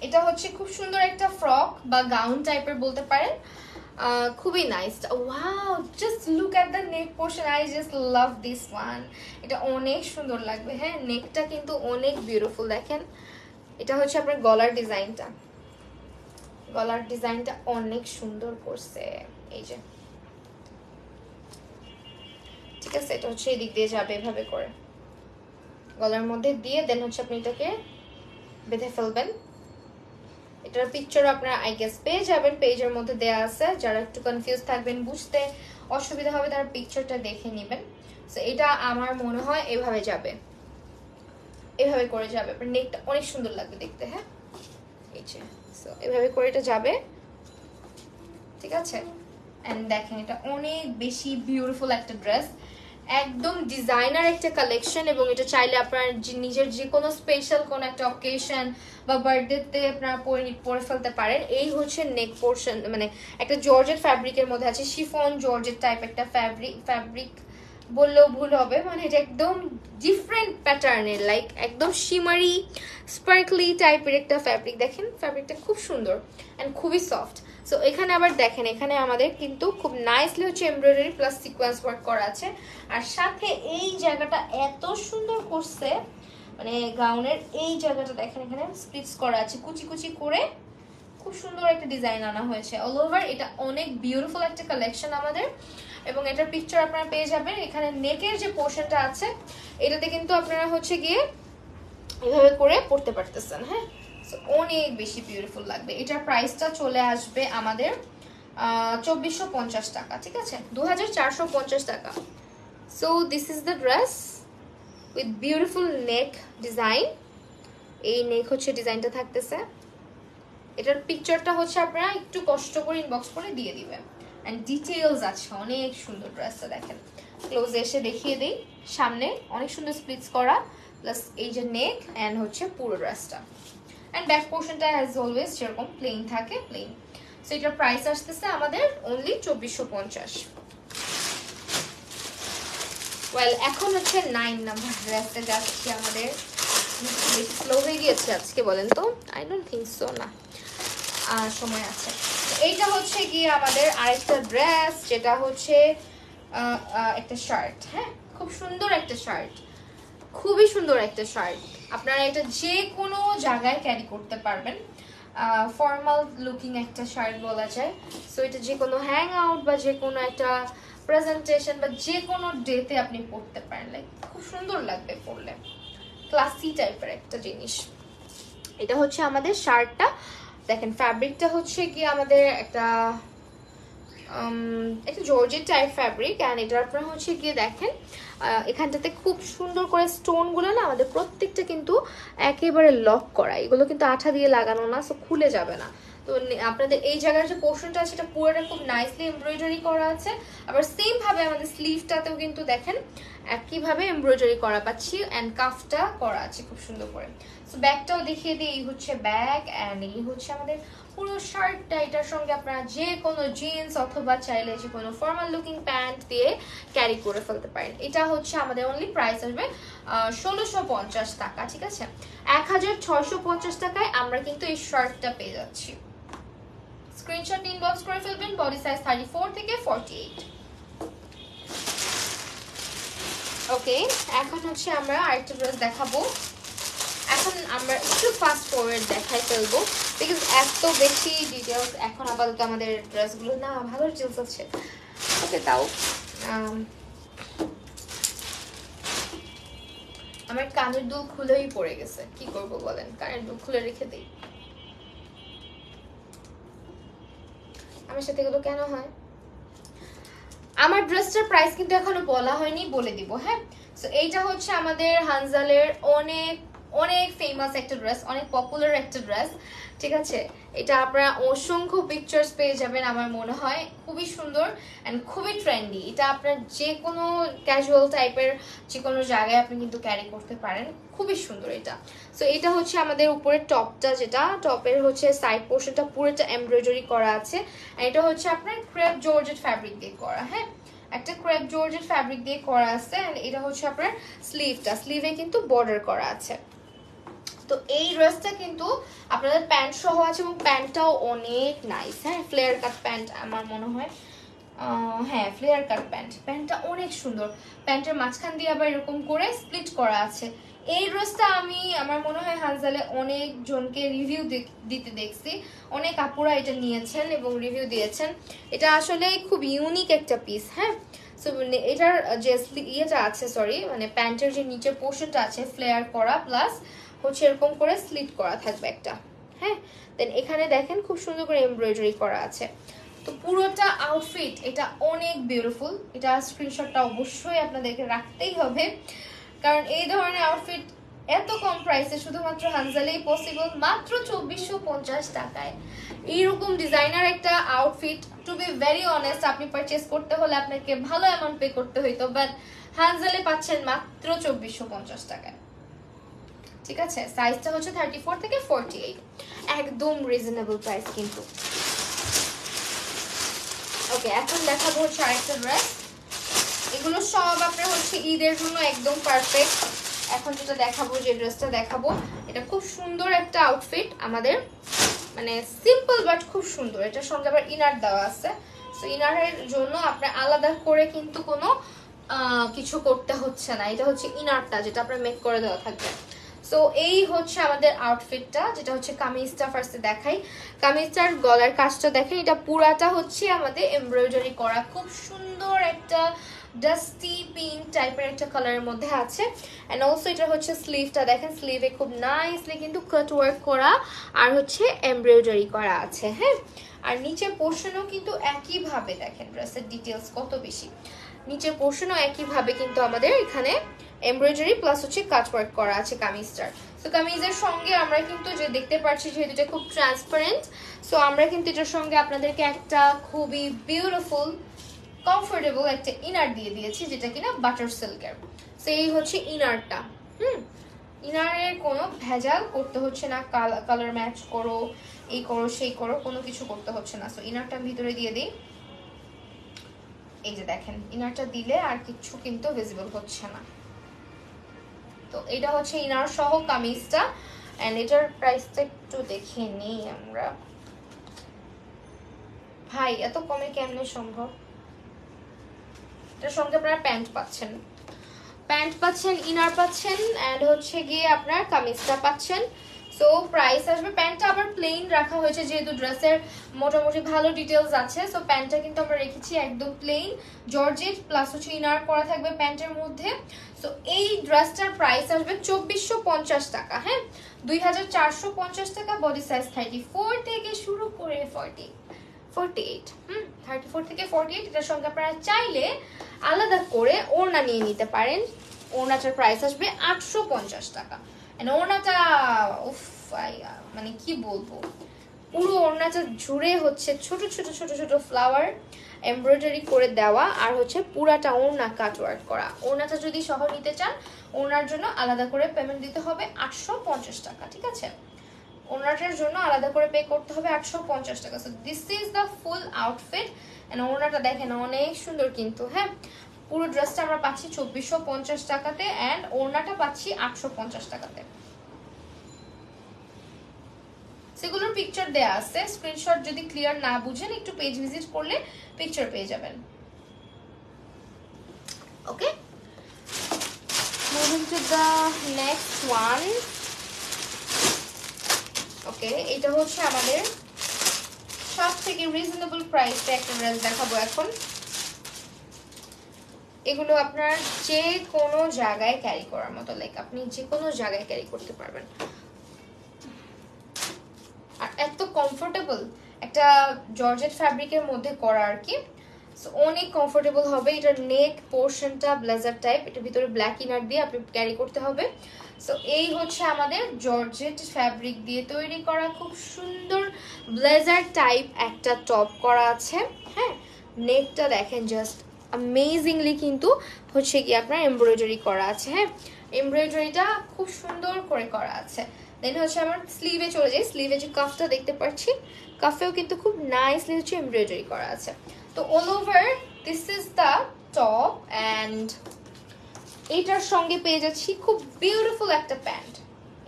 এটা হচ্ছে খুব সুন্দর একটা ফ্রক বা গাউন টাইপের বলতে পারেন, খুবই nice. Wow, just look at the neck portion, I just love this one, এটা অনেক সুন্দর লাগবে। হ্যাঁ, নেকটা কিন্তু অনেক বিউটিফুল, দেখেন এটা হচ্ছে আপনার গলার ডিজাইনটা, গলার ডিজাইনটা অনেক সুন্দর করছে, এই যে ঠিক আছে। এটা হচ্ছে এই দিক দিয়ে যাবে এভাবে করে গলার মধ্যে দিয়ে, দেন হচ্ছে আপনি এটাকে বেঁধে ফেলবেন। এটার পিকচার আপনারা আই গেস পেয়ে যাবেন, পেজের মধ্যে দেয়া আছে, যারা একটু কনফিউজ থাকবেন বুঝতে অসুবিধা হবে তারা পিকচারটা দেখে নেবেন। সো এটা আমার মনে হয় এভাবে যাবে, এভাবে করে যাবে, আপনার নেকটা অনেক সুন্দর লাগবে দেখতে। হ্যাঁ এই যে, সো এভাবে করে এটা যাবে, ঠিক আছে। এন্ড দেখেন এটা অনেক বেশি বিউটিফুল একটা ড্রেস, একদম ডিজাইনার একটা কালেকশন, এবং এটা চাইলে আপনার নিজের যে কোনো স্পেশাল কোনো একটা অকেশন বা বার্থডেতে আপনারা পরে ফেলতে পারেন। এই হচ্ছে নেক পোর্শন, মানে একটা জর্জেট ফ্যাব্রিকের মধ্যে আছে, শিফন জর্জেট টাইপ একটা ফ্যাব্রিক বললেও ভুল হবে, মানে এটা একদম ডিফারেন্ট প্যাটার্নের, লাইক একদম শিমারি স্পার্কলি টাইপের একটা ফ্যাব্রিক। দেখেন ফ্যাব্রিকটা খুব সুন্দর অ্যান্ড খুবই সফট। সো এখানে আবার দেখেন, এখানে আমাদের কিন্তু খুব নাইসলি হচ্ছে এমব্রয়ডারি প্লাস সিকোয়েন্স ওয়ার্ক করা আছে। আর সাথে এই জায়গাটা এত সুন্দর করছে, মানে গাউনের এই জায়গাটা দেখেন, এখানে স্প্লিটস করা আছে কুচি কুচি করে, খুব সুন্দর একটা ডিজাইন আনা হয়েছে অল ওভার। এটা অনেক বিউটিফুল একটা কালেকশন আমাদের, এবং এটার পিকচার আপনারা পেয়ে যাবেন। এখানে নেকের যে পোর্শনটা আছে এটাতে কিন্তু আপনারা হচ্ছে গিয়ে এভাবে করে পড়তে পারতেছেন। হ্যাঁ, অনেক বেশি বিউটিফুল লাগবে। এটার প্রাইসটা চলে আসবে আমাদের 2450 টাকা, ঠিক আছে, 2450 টাকা। So this is the dress with beautiful neck design. এই নেক হচ্ছে ডিজাইনটা থাকতেছে। এটার পিকচারটা হচ্ছে আপনারা একটু কষ্ট করে ইনবক্স করে দিয়ে দিবেন, অ্যান্ড ডিটেইলস আছে, অনেক সুন্দর ড্রেসটা। দেখেন ক্লোজে এসে দেখিয়ে দিই, সামনে অনেক সুন্দর স্প্লিটস করা, প্লাস এই যে নেক অ্যান্ড হচ্ছে পুরো ড্রেসটা। অ্যান্ড ব্যাক পোর্শনটা অ্যাজ অলওয়েজ যেরকম প্লেন থাকে, প্লেন। সো এটার প্রাইস আসতেছে আমাদের অনলি 2450। ওয়েল, এখন হচ্ছে 9 নাম্বার ড্রেসে যাচ্ছি। আমাদের বেশি স্লো হয়ে গিয়েছে আজকে বলেন তো? আই ডোন্ট থিঙ্ক সো, না সময় আছে। এইটা হচ্ছে গিয়ে আমাদের আরেকটা ড্রেস, যেটা হচ্ছে একটা শার্ট। হ্যাঁ, খুব সুন্দর একটা শার্ট, খুবই সুন্দর একটা শার্ট। আপনারা এটা যে কোনো জায়গায় ক্যারি করতে পারবেন, ফর্মাল লুকিং একটা শার্ট বলা যায়। সো এটা যে কোনো হ্যাং আউট বা যে কোনো একটা প্রেজেন্টেশন বা যে কোনো ডেতে আপনি পরতে পারেন, লাইক খুব সুন্দর লাগবে পরলে, ক্লাসি টাইপের একটা জিনিস। এটা হচ্ছে আমাদের শার্টটা। দেখেন ফ্যাব্রিকটা হচ্ছে কি আমাদের একটা জর্জেট টাইপ ফ্যাব্রিক, অ্যান্ড এটা আপনারা হচ্ছে গিয়ে দেখেন এখানটাতে খুব সুন্দর করে স্টোনগুলো না আমাদের প্রত্যেকটা কিন্তু একেবারে লক করা, এগুলো কিন্তু আঠা দিয়ে লাগানো না, সো খুলে যাবে না। তো আপনাদের এই জায়গার যে পোর্শনটা আছে সেটা পুরোটা খুব নাইসলি এমব্রয়ডারি করা আছে। আবার সেম ভাবে আমাদের স্লিভটাতেও কিন্তু দেখেন একইভাবে এমব্রয়ডারি করা পাচ্ছি, অ্যান্ড কাফটা করা আছে খুব সুন্দর করে। সো ব্যাগটাও দেখিয়ে দিই, এই হচ্ছে ব্যাগ, অ্যান্ড এই হচ্ছে আমাদের পুরো শার্টটা। এটার সঙ্গে আপনারা যে কোনো জিন্স অথবা চাইলে যে কোনো ফর্মাল লুকিং প্যান্ট দিয়ে ক্যারি করে ফেলতে পারেন। এটা হচ্ছে আমাদের অনলি প্রাইস আসবে 1650 টাকা, ঠিক আছে। 1650 টাকায় আমরা কিন্তু এই শার্টটা পেয়ে যাচ্ছি। স্ক্রিনশট ইনবক্স করে ফেলবেন, বডি সাইজ 34 থেকে 48। ওকে, এখন হচ্ছে আমরা আরেকটা ড্রেস দেখাবো। এখন আমরা একটু ফাস্ট ফরওয়ার্ড দেখাই ফেলবো, বিকজ এত বেশি ডিটেলস এখন আপাতত আমাদের ড্রেসগুলো না ভালো ডিটেলস আছে। ওকে, তাও আমার কানের দুল খুলেই পড়ে গেছে, কি করব বলেন, কানের দুল খুলে রেখে দিই। আমার সাথে এগুলো কেন হয়? আমার ড্রেসটার প্রাইস কিন্তু এখনো বলা হয়নি, বলে দিব। হ্যাঁ, সো এইটা হচ্ছে আমাদের হানজালের অনেক অনেক ফেমাস একটা ড্রেস, অনেক পপুলার একটা ড্রেস, ঠিক আছে। এটা আপনারা অসংখ্য পিকচার্স পেয়ে যাবেন, আমার মনে হয় খুবই সুন্দর অ্যান্ড খুবই ট্রেন্ডি। এটা আপনার যে কোনো ক্যাজুয়াল টাইপের যে কোনো জায়গায় আপনি কিন্তু ক্যারি করতে পারেন, খুবই সুন্দর এটা। সো এটা হচ্ছে আমাদের উপরের টপটা, যেটা টপের হচ্ছে সাইড পোর্শনটা পুরোটা এমব্রয়ডারি করা আছে। এটা হচ্ছে আপনার ক্রেপ জর্জেট ফ্যাব্রিক দিয়ে করা। হ্যাঁ, একটা ক্রেপ জর্জেট ফ্যাব্রিক দিয়ে করা আছে, এন্ড এটা হচ্ছে আপনার স্লিভটা, স্লিভে কিন্তু বর্ডার করা আছে। তো এই ড্রেসটা কিন্তু আপনাদের প্যান্ট সহ আছে, এবং প্যান্টটাও অনেক নাইস। হ্যাঁ, ফ্লেয়ার কাট প্যান্ট আমার মনে হয়, হ্যাঁ ফ্লেয়ার কাট প্যান্ট, প্যান্টটা অনেক সুন্দর। প্যান্টের মাঝখান দিয়ে আবার এরকম করে স্প্লিট করা আছে। এই ড্রেসটা আমি আমার মনে হয় হানজালে অনেক জনকে রিভিউ দিতে দেখছি, অনেক আপুরা এটা নিয়েছেন এবং রিভিউ দিয়েছেন। এটা আসলে খুব ইউনিক একটা পিস। হ্যাঁ, সো এটার যে ইয়েটা আছে, সরি মানে প্যান্টের যে নিচের পোর্শনটা আছে ফ্লেয়ার করা, প্লাস হচ্ছে এরকম করে স্লিট করা থাকবে একটা। হ্যাঁ, দেন এখানে দেখেন খুব সুন্দর করে এমব্রয়ডারি করা আছে। তো পুরোটা আউটফিট এটা অনেক বিউটিফুল। এটা স্ক্রিনশটটা অবশ্যই আপনাদেরকে রাখতেই হবে, কারণ এই ধরনের আউটফিট এত কম প্রাইসে শুধুমাত্র হানজালেই পসিবল, মাত্র 2450 টাকায়। এইরকম ডিজাইনার একটা outfit, to be very honest, আপনি পারচেস করতে হলে আপনাকে ভালো অ্যামাউন্ট পে করতে হইতো, বাট হানজালে পাচ্ছেন মাত্র 2450 টাকায়, ঠিক আছে। সাইজটা হচ্ছে 34 থেকে 48, একদম রিজনেবল প্রাইস কিন্তু। ওকে, এখন দেখাবো হচ্ছে আরেকটা ড্রেস। এগুলো সব আপনার হচ্ছে ঈদের জন্য একদম পারফেক্ট। এখন যেটা দেখাবো, যে ড্রেসটা দেখাবো, এটা খুব সুন্দর একটা আউটফিট আমাদের, মানে সিম্পল বাট খুব সুন্দর। এটার সঙ্গে আবার ইনার দেওয়া আছে। সো ইনারের জন্য আপনার আলাদা করে কিন্তু কোনো কিছু করতে হচ্ছে না। এটা হচ্ছে ইনারটা, যেটা আপনার মেক করে দেওয়া থাকবে। সো এই হচ্ছে আমাদের আউটফিটটা, যেটা হচ্ছে কামিজটা ফার্স্টে দেখাই। কামিজটার গলার কাজটা দেখেন, এটা পুরাটা হচ্ছে আমাদের এমব্রয়ডারি করা, খুব সুন্দর একটা ডাস্টি পিঙ্ক টাইপের একটা কালারের মধ্যে আছে। অ্যান্ড অলসো এটা হচ্ছে স্লিভটা দেখেন, স্লিভে খুব নাইসলি কিন্তু কাট ওয়ার্ক করা আর হচ্ছে এমব্রয়ডারি করা আছে। হ্যাঁ, আর নিচের পোর্শনও কিন্তু একইভাবে দেখেন, ড্রেসের ডিটেলস কত বেশি। নিচের পোর্শনও একইভাবে কিন্তু আমাদের এখানে এমব্রয়ডারি প্লাস হচ্ছে কাট ওয়ার্ক করা আছে কামিজটার। সো কামিজের সঙ্গে আমরা কিন্তু যে দেখতে পাচ্ছি, যেহেতু এটা খুব ট্রান্সপারেন্ট, সো আমরা কিন্তু এটার সঙ্গে আপনাদেরকে একটা খুবই বিউটিফুল কমফোর্টেবল একটা ইনার দিয়ে দিয়েছি, যেটা কিনা বাটার সিল্কের। সো এই হচ্ছে ইনারটা। ইনারের কোনো ভেজাল করতে হচ্ছে না, কালার ম্যাচ করো, এই করো সেই করো, কোনো কিছু করতে হচ্ছে না। সো ইনারটা ভিতরে দিয়ে দিই। এই যে দেখেন, ইনারটা দিলে আর কিছু কিন্তু ভিজিবল হচ্ছে না। তো এটা হচ্ছে ইনার সহ কামিজটা। এন্ড এটার প্রাইসটা একটু দেখে নিই আমরা। ভাই এত কমে কেমনে সম্ভব? এটার সঙ্গে আপনারা প্যান্ট পাচ্ছেন, ইনার পাচ্ছেন, এন্ড হচ্ছে গিয়ে আপনার কামিজটা পাচ্ছেন। সো প্রাইস আসবে, প্যান্টটা আবার প্লেন রাখা হয়েছে যেহেতু ড্রেসের মোটামুটি ভালো ডিটেলস আছে। সো প্যান্টটা কিন্তু আমরা রেখেছি একদম প্লেন জর্জেট, প্লাস হচ্ছে ইনার করা থাকবে প্যান্টের মধ্যে। সো এই ড্রেসটার প্রাইস আসবে 2450 টাকা। হ্যাঁ, 2450 টাকা। বডি সাইজ 34 থেকে শুরু করে 48, 34 থেকে 48। এটার সঙ্গে আপনারা চাইলে আলাদা করে ওড়না নিয়ে নিতে পারেন। ওড়নাটার প্রাইস আসবে 850 টাকা। ওড়নাটা উফ মানে কি বলবো, পুরো ওড়নাটা জুড়ে হচ্ছে ছোট ছোট ছোট ছোট ফ্লাওয়ার এমব্রয়ডারি করে দেওয়া, আর হচ্ছে পুরাটা ওড়না কাট ওয়ার্ক করা। ওড়নাটা যদি সহ নিতে চান, ওড়নার জন্য আলাদা করে পেমেন্ট দিতে হবে 850 টাকা। ঠিক আছে, ওড়নাটার জন্য আলাদা করে পে করতে হবে 850 টাকা। So this is the full outfit. And ওড়নাটা দেখেন অনেক সুন্দর কিন্তু। হ্যাঁ, পুরো ড্রেসটা আমরা পাচ্ছি 2450 টাকাতে, এন্ড ওড়নাটা পাচ্ছি 850 টাকাতে। সেগুলোর পিকচার দেয়া আছে, স্ক্রিনশট যদি ক্লিয়ার না বুঝেন একটু পেজ ভিজিট করলে পিকচার পেয়ে যাবেন। Okay, moving to the next one. Okay, এটা হচ্ছে আমাদের সব থেকে রিজনেবল প্রাইসে একটা ড্রেস দেখাবো এখন। এগুলো আপনার যে কোনো জায়গায় ক্যারি করার মতো, লাইক আপনি যে কোনো জায়গায় ক্যারি করতে পারবেন, আর এত কমফোর্টেবল একটা জর্জেট ফ্যাব্রিকের মধ্যে করা আর কি। সো অনেক কমফোর্টেবল হবে। এটার নেক পোর্শনটা ব্লেজার টাইপ, এটার ভিতরে ব্ল্যাক ইনার দিয়ে আপনি ক্যারি করতে হবে। সো এই হচ্ছে আমাদের জর্জেট ফ্যাব্রিক দিয়ে তৈরি করা খুব সুন্দর ব্লেজার টাইপ একটা টপ করা আছে। হ্যাঁ, নেকটা দেখেন জাস্ট অ্যামেজিংলি কিন্তু হচ্ছে কি আপনার এমব্রয়ডারি করা আছে। হ্যাঁ, এমব্রয়ডারিটা খুব সুন্দর করে করা আছে। দেন হচ্ছে আমার স্লিভে চলে যাই। স্লিভে যে কাফটা দেখতে পাচ্ছি, কাফেও কিন্তু খুব নাইসলি হচ্ছে এমব্রয়ডারি করা আছে। তো all over this is the top, and এটার সঙ্গে পেয়ে যাচ্ছি খুব বিউটিফুল একটা প্যান্ট।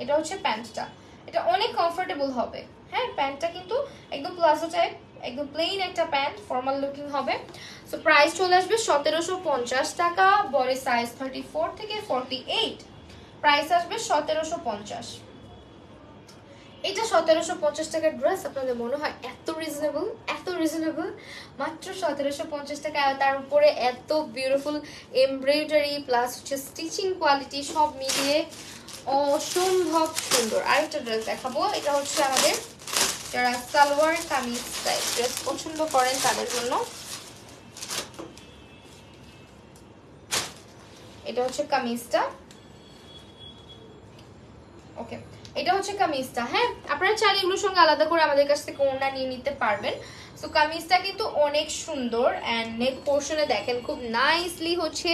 এটা হচ্ছে প্যান্টটা, এটা অনেক কমফোর্টেবল হবে। হ্যাঁ, প্যান্টটা কিন্তু একদম প্লাজো টাইপ, একদম প্লেন একটা প্যান্ট, ফর্মাল লুকিং হবে। সো প্রাইস চলে আসবে 1750 টাকা। বডি সাইজ 34 থেকে 48, প্রাইস আসবে 1750। এটা 1750 টাকার ড্রেস আপনাদের মনে হয় এত রিজনেবল? এত রিজনেবল, মাত্র 1750 টাকা। তার উপরে এত বিউটিফুল এমব্রয়ডারি প্লাস হচ্ছে স্টিচিং কোয়ালিটি সব মিলিয়ে অসম্ভব সুন্দর। আরেকটা ড্রেস দেখাবো, এটা হচ্ছে আমাদের যারা সালোয়ার কামিজ টাইপ ড্রেস পছন্দ করেন তাদের জন্য। এটা হচ্ছে কামিজটা। ওকে, এটা হচ্ছে কামিজটা। হ্যাঁ, আপনারা চাইলে এগুলোর সঙ্গে আলাদা করে আমাদের কাছ থেকে ওড়না নিয়ে নিতে পারবেন। সো কামিজটা কিন্তু অনেক সুন্দর, অ্যান্ড নেক পোর্শনে দেখেন খুব নাইসলি হচ্ছে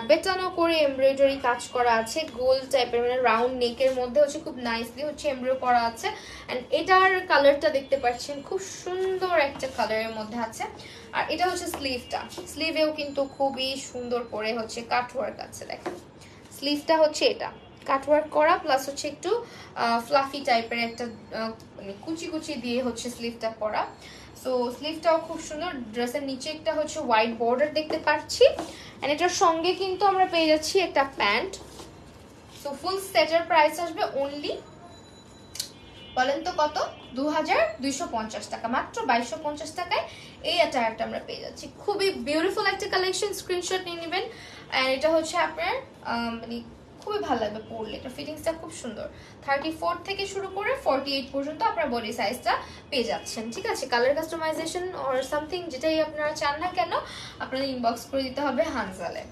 বেটানো করে এমব্রয়ডারি কাজ করা আছে, গোল টাইপের মানে রাউন্ড নেকের মধ্যে হচ্ছে খুব নাইসলি হচ্ছে এমব্রয়ডারি করা আছে। এন্ড এটার কালারটা দেখতে পাচ্ছেন খুব সুন্দর একটা কালারের মধ্যে আছে। আর এটা হচ্ছে স্লিভটা, স্লিভেও কিন্তু খুবই সুন্দর করে হচ্ছে কাটওয়ার্ক আছে। দেখেন স্লিভটা হচ্ছে এটা কাটওয়ার্ক করা, প্লাস হচ্ছে একটু ফ্লাফি টাইপের একটা মানে কুচি কুচি দিয়ে হচ্ছে স্লিভটা করা। সো স্লিভটাও খুব সুন্দর। ড্রেসের নিচে একটা হচ্ছে হোয়াইট বর্ডার দেখতে পাচ্ছি, এন্ড এটার সঙ্গে কিন্তু আমরা পেয়ে যাচ্ছি একটা প্যান্ট। সো ফুল সেটের প্রাইস আসবে অনলি, বলেন তো কত, 2250 টাকা, মাত্র 2250 টাকায় এই অ্যাটায়ারটা আমরা পেয়ে যাচ্ছি। খুবই বিউটিফুল একটা কালেকশন, স্ক্রিনশট নিয়ে নেবেন। এন্ড এটা হচ্ছে আপনার মানে খুবই ভালো লাগবে পরলে, এটা ফিটিংসটা খুব সুন্দর। 34 থেকে শুরু করে 48 পর্যন্ত আপনার বডি সাইজটা পেয়ে যাচ্ছেন। ঠিক আছে, কালার কাস্টমাইজেশন অর সামথিং যেটাই আপনারা চান না কেন আপনাদের ইনবক্স করে দিতে হবে হানজালে।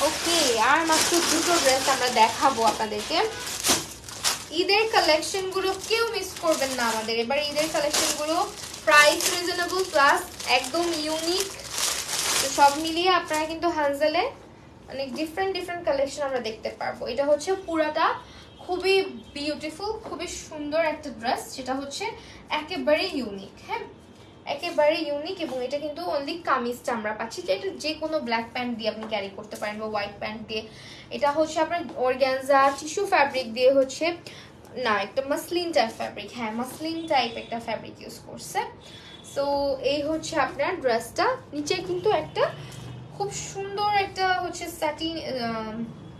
ওকে, আর মাত্র দুটো ড্রেস আমরা দেখাবো আপনাদেরকে। ঈদের কালেকশন গুলো কেউ মিস করবেন না আমাদের। এবার ঈদের কালেকশন গুলো প্রাইস রিজনেবল প্লাস একদম ইউনিক, তো সব মিলিয়ে আপনারা কিন্তু হানজালে অনেক ডিফারেন্ট ডিফারেন্ট কালেকশন আমরা দেখতে পারবো। এটা হচ্ছে পুরাটা খুবই বিউটিফুল, খুবই সুন্দর একটা ড্রেস, যেটা হচ্ছে একেবারে ইউনিক। হ্যাঁ, একেবারে ইউনিক। এবং এটা কিন্তু অনলি কামিজটা আমরা পাচ্ছি, যে এটা যে কোনো ব্ল্যাক প্যান্ট দিয়ে আপনি ক্যারি করতে পারেন বা হোয়াইট প্যান্ট দিয়ে। এটা হচ্ছে আপনার অর্গানজা টিস্যু ফ্যাব্রিক দিয়ে হচ্ছে, না একটা মাসলিন টাইপ ফ্যাব্রিক, হ্যাঁ মাসলিন টাইপ একটা ফ্যাব্রিক ইউজ করছে। সো এই হচ্ছে আপনার ড্রেসটা। নিচে কিন্তু একটা খুব সুন্দর একটা হচ্ছে স্যাটিন,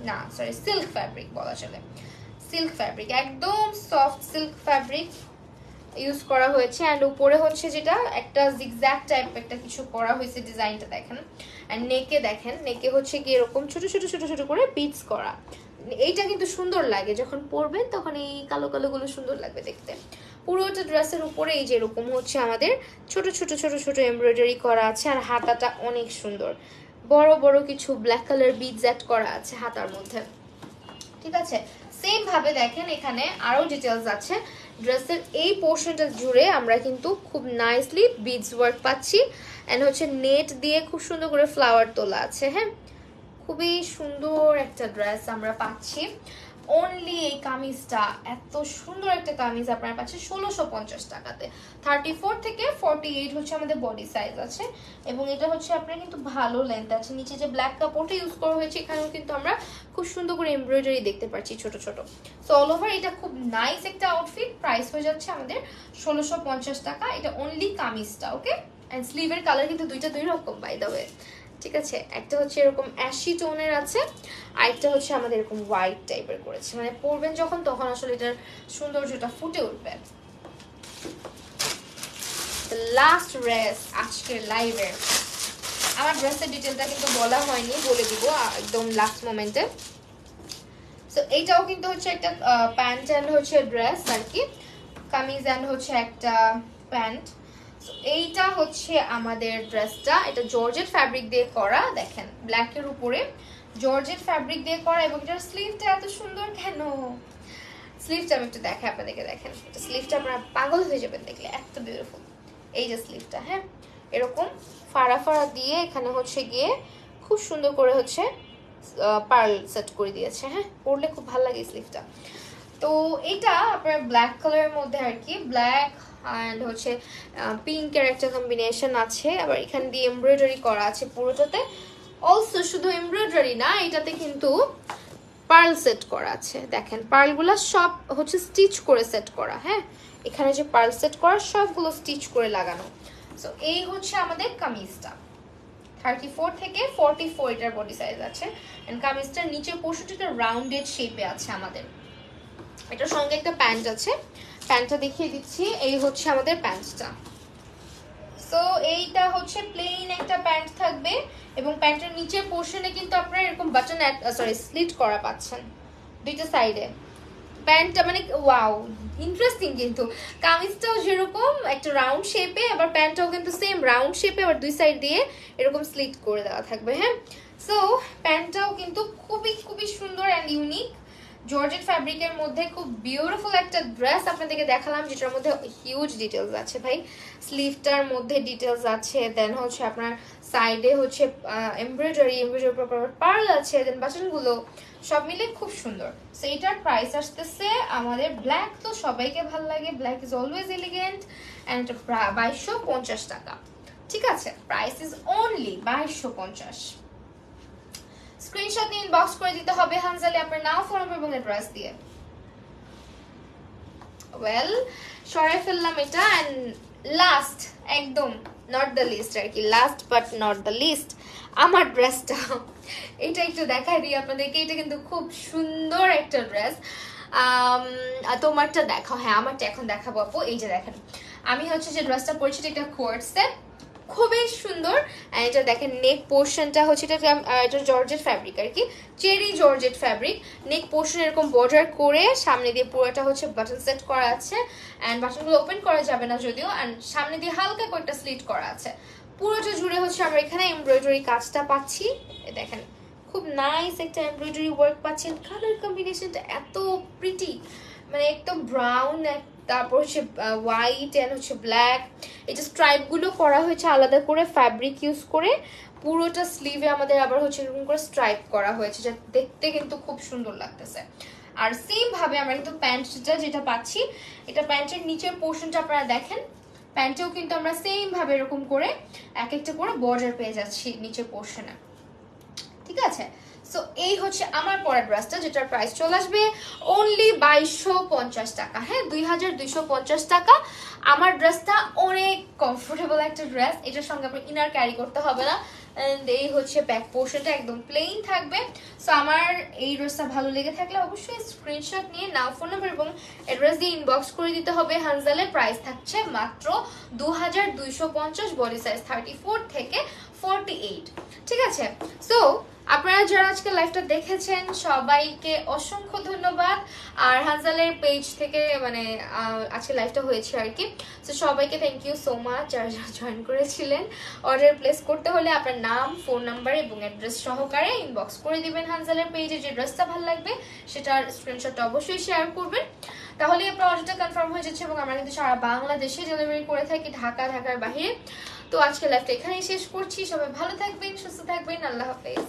না সরি সিল্ক ফ্যাব্রিক বলা চলে, সিল্ক ফ্যাব্রিক, একদম সফট সিল্ক ফ্যাব্রিক ইউজ করা হয়েছে। অ্যান্ড উপরে হচ্ছে যেটা একটা জিগজ্যাগ টাইপ একটা কিছু করা হয়েছে, ডিজাইনটা দেখেন। অ্যান্ড নেকে দেখেন, নেকে হচ্ছে কি এরকম ছোট ছোট ছোট ছোট করে বিটস করা। এইটা কিন্তু সুন্দর লাগে, যখন পরবেন তখন এই কালো কালো গুলো সুন্দর লাগবে দেখতে। পুরোটা ড্রেসের উপরে এই যে এরকম হচ্ছে আমাদের ছোট ছোট ছোট ছোট এমব্রয়ডারি করা আছে। আর হাতাটা অনেক সুন্দর, বড় বড় কিছু ব্ল্যাক কালার বিডস অ্যাড করা আছে হাতার মধ্যে। ঠিক আছে, সেম ভাবে দেখেন এখানে আরো ডিটেলস আছে। ড্রেসের এই পোর্শনটা জুড়ে আমরা কিন্তু খুব নাইসলি বিডস ওয়ার্ক পাচ্ছি, এন্ড হচ্ছে নেট দিয়ে খুব সুন্দর করে ফ্লাওয়ার তোলা আছে। হ্যাঁ, খুবই সুন্দর একটা ড্রেস আমরা পাচ্ছি। অনলি এই কামিজটা, এত সুন্দর একটা কামিজ আপনারা পাচ্ছেন 1650 টাকাতে। 34 থেকে 48 হচ্ছে আমাদের বডি সাইজ আছে, এবং এটা হচ্ছে আপনার কিন্তু ভালো লেন্থ আছে। নিচে যে ব্ল্যাক কাপড়টা ইউজ করা হয়েছে এখানেও কিন্তু আমরা খুব সুন্দর করে এমব্রয়ডারি দেখতে পাচ্ছি ছোট ছোট। সো অল ওভার এটা খুব নাইস একটা আউটফিট। প্রাইস হয়ে যাচ্ছে আমাদের 1650 টাকা। এটা অনলি কামিজটা। ওকে, এন্ড স্লিভের কালার কিন্তু দুই রকম বাই দ্য ওয়ে। ঠিক আছে, একটা হচ্ছে এরকম অ্যাশি টোনের আছে, আরেকটা হচ্ছে আমাদের এরকম হোয়াইট টাইপের করেছে, মানে পরবেন যখন তখন আসলে এটার সৌন্দর্যটা ফুটে উঠবে। লাস্ট ড্রেস আজকের লাইভের, আমার ড্রেসের ডিটেলটা কিন্তু বলা হয়নি, বলে দিব একদম লাস্ট মোমেন্টে। সো এইটাও কিন্তু হচ্ছে একটা প্যান্ট অ্যান্ড হচ্ছে ড্রেস আর কি, কামিজ অ্যান্ড হচ্ছে একটা প্যান্ট। এইটা হচ্ছে আমাদের ড্রেসটা, এটা জর্জেট ফ্যাব্রিক দিয়ে করা। দেখেন ব্ল্যাকের উপরে জর্জেট ফ্যাব্রিক দিয়ে করা, এবং এটার স্লিভটা এত সুন্দর কেন, স্লিভটা আমি একটু দেখাই আপনাদেরকে। দেখেন এটা স্লিভটা আপনারা পাগল হয়ে যাবেন দেখলে, এত বিউটিফুল। এই যে স্লিভটা, হ্যাঁ এরকম ফাড়া ফাড়া দিয়ে এখানে হচ্ছে গিয়ে খুব সুন্দর করে হচ্ছে পার্ল সেট করে দিয়েছে। হ্যাঁ, পরলে খুব ভালো লাগে স্লিভটা। তো এটা আপনার ব্ল্যাক কালারের মধ্যে আর কি, ব্ল্যাক অ্যান্ড হচ্ছে পিঙ্কের একটা কম্বিনেশন আছে। আবার এখান দিয়ে এমব্রয়ডারি করা আছে পুরোটাতে। অলসো শুধু এমব্রয়ডারি না, এটাতে কিন্তু পার্ল সেট করা আছে। দেখেন পার্লগুলো সব হচ্ছে স্টিচ করে সেট করা। হ্যাঁ, এখানে যে পার্ল সেট করা সবগুলো স্টিচ করে লাগানো। সো এই হচ্ছে আমাদের কামিজটা। 34 থেকে 44 এটার বডি সাইজ আছে, এন্ড কামিজটার নিচের পোর্শনটা রাউন্ডেড শেপে আছে আমাদের। এটার সঙ্গে একটা প্যান্ট আছে, প্যান্টটা দেখিয়ে দিচ্ছি। এই হচ্ছে আমাদের প্যান্টটা। সো এইটা হচ্ছে প্লেন একটা প্যান্ট থাকবে, এবং প্যান্টের নিচের পোর্শনে কিন্তু আপনারা এরকম বাটন স্লিট করা পাচ্ছেন দুইটা সাইডে। প্যান্টটা মানে ওয়াও ইন্টারেস্টিং, কিন্তু কামিজটাও যেরকম একটা রাউন্ড শেপে, আবার প্যান্টটাও কিন্তু সেম রাউন্ড শেপে, আবার দুই সাইড দিয়ে এরকম স্লিট করে দেওয়া থাকবে। হ্যাঁ, সো প্যান্টটাও কিন্তু খুবই খুবই সুন্দর অ্যান্ড ইউনিক। জর্জেট ফ্যাব্রিকের মধ্যে খুব বিউটিফুল একটা ড্রেস আপনাদেরকে দেখালাম, যেটার মধ্যে হিউজ ডিটেলস আছে ভাই। স্লিভটার মধ্যে ডিটেলস আছে, দেন হচ্ছে আপনার সাইডে হচ্ছে এমব্রয়ডারি পার্ল আছে, দেন বাটনগুলো সব মিলে খুব সুন্দর। সো এটার প্রাইস আসতেছে আমাদের, ব্ল্যাক তো সবাইকে ভালো লাগে, black is always elegant, and 2250 টাকা। ঠিক আছে, প্রাইস ইজ অনলি 2250। স্ক্রিনশট নিয়ে ইনবক্স করে দিতে হবে হানজালে আপনার নাম, ফোন নাম্বার এবং অ্যাড্রেস দিয়ে। ওয়েল, সরাই ফেললাম এটা। অ্যান্ড লাস্ট, একদম নট দ্য লিস্ট আর কি, last but not the least, আমার ড্রেসটা এটা একটু দেখাই দিই আপনাদেরকে। এটা কিন্তু খুব সুন্দর একটা ড্রেস। তোমারটা দেখাও। হ্যাঁ, আমারটা এখন দেখাবো আপু। এই যে দেখেন, আমি হচ্ছে যে ড্রেসটা পরেছি, এটা কোয়ার্টসে, খুবই সুন্দর। এটা দেখেন নেক পোর্শনটা হচ্ছে, এটা জর্জেট ফ্যাব্রিক আর কি, চেরি জর্জেট ফ্যাব্রিক। নেক পোর্শন এরকম বর্ডার করে সামনে দিয়ে পুরোটা হচ্ছে বাটন সেট করা আছে, অ্যান্ড বাটনগুলো ওপেন করা যাবে না যদিও, অ্যান্ড সামনে দিয়ে হালকা কয়েকটা স্লিট করা আছে। পুরোটা জুড়ে হচ্ছে আমরা এখানে এমব্রয়ডারি কাজটা পাচ্ছি। দেখেন খুব নাইস একটা এমব্রয়ডারি ওয়ার্ক পাচ্ছেন। কালার কম্বিনেশনটা এত প্রিটি, মানে একদম ব্রাউন, তারপর হচ্ছে হোয়াইট অ্যান্ড হচ্ছে ব্ল্যাক। এই যে স্ট্রাইপগুলো করা হয়েছে আলাদা করে ফ্যাব্রিক ইউজ করে, পুরোটা স্লিভে আমাদের আবার হচ্ছে এরকম করে স্ট্রাইপ করা হয়েছে, যা দেখতে কিন্তু খুব সুন্দর লাগতেছে। আর সেম ভাবে আমরা কিন্তু প্যান্টটা যেটা পাচ্ছি, এটা প্যান্টের নিচের পোর্শনটা আপনারা দেখেন, প্যান্টেও কিন্তু আমরা সেম ভাবে এরকম করে এক একটা করে বর্ডার পেয়ে যাচ্ছি নিচের পোর্শনে। ঠিক আছে, সো এই হচ্ছে আমার পরের ড্রেসটা, যেটার প্রাইস চলে আসবে অনলি 2250 টাকা। হ্যাঁ, 2250 টাকা। আমার ড্রেসটা অনেক কমফোর্টেবল একটা ড্রেস, এটার সঙ্গে আপনার ইনার ক্যারি করতে হবে না, এন্ড এই হচ্ছে ব্যাক পোর্শনটা একদম প্লেন থাকবে। সো আমার এই ড্রেসটা ভালো লেগে থাকলে অবশ্যই স্ক্রিনশট নিয়ে নাও, ফোন নাম্বার এবং অ্যাড্রেস দিয়ে ইনবক্স করে দিতে হবে হানজালের। প্রাইস থাকছে মাত্র 2250, বডি সাইজ 34 থেকে 48। ঠিক আছে, সো আপনারা যারা আজকে লাইভটা দেখেছেন সবাইকে অসংখ্য ধন্যবাদ। আর হানজালের পেজ থেকে মানে আজকে লাইভটা হয়েছে আর কি, তো সবাইকে থ্যাংক ইউ সো মাচ যারা যারা জয়েন করেছিলেন। অর্ডার প্লেস করতে হলে আপনার নাম, ফোন নাম্বার এবং অ্যাড্রেস সহকারে ইনবক্স করে দিবেন হানজালের পেজে। যে ড্রেসটা ভালো লাগবে সেটার স্ক্রিনশটটা অবশ্যই শেয়ার করবেন, তাহলে আপনার অর্ডারটা কনফার্ম হয়ে যাচ্ছে। এবং আমরা কিন্তু সারা বাংলাদেশে ডেলিভারি করে থাকি, ঢাকার বাইরে। তো আজকে লাইভটা এখানেই শেষ করছি। সবাই ভালো থাকবেন, সুস্থ থাকবেন, আল্লাহ হাফেজ।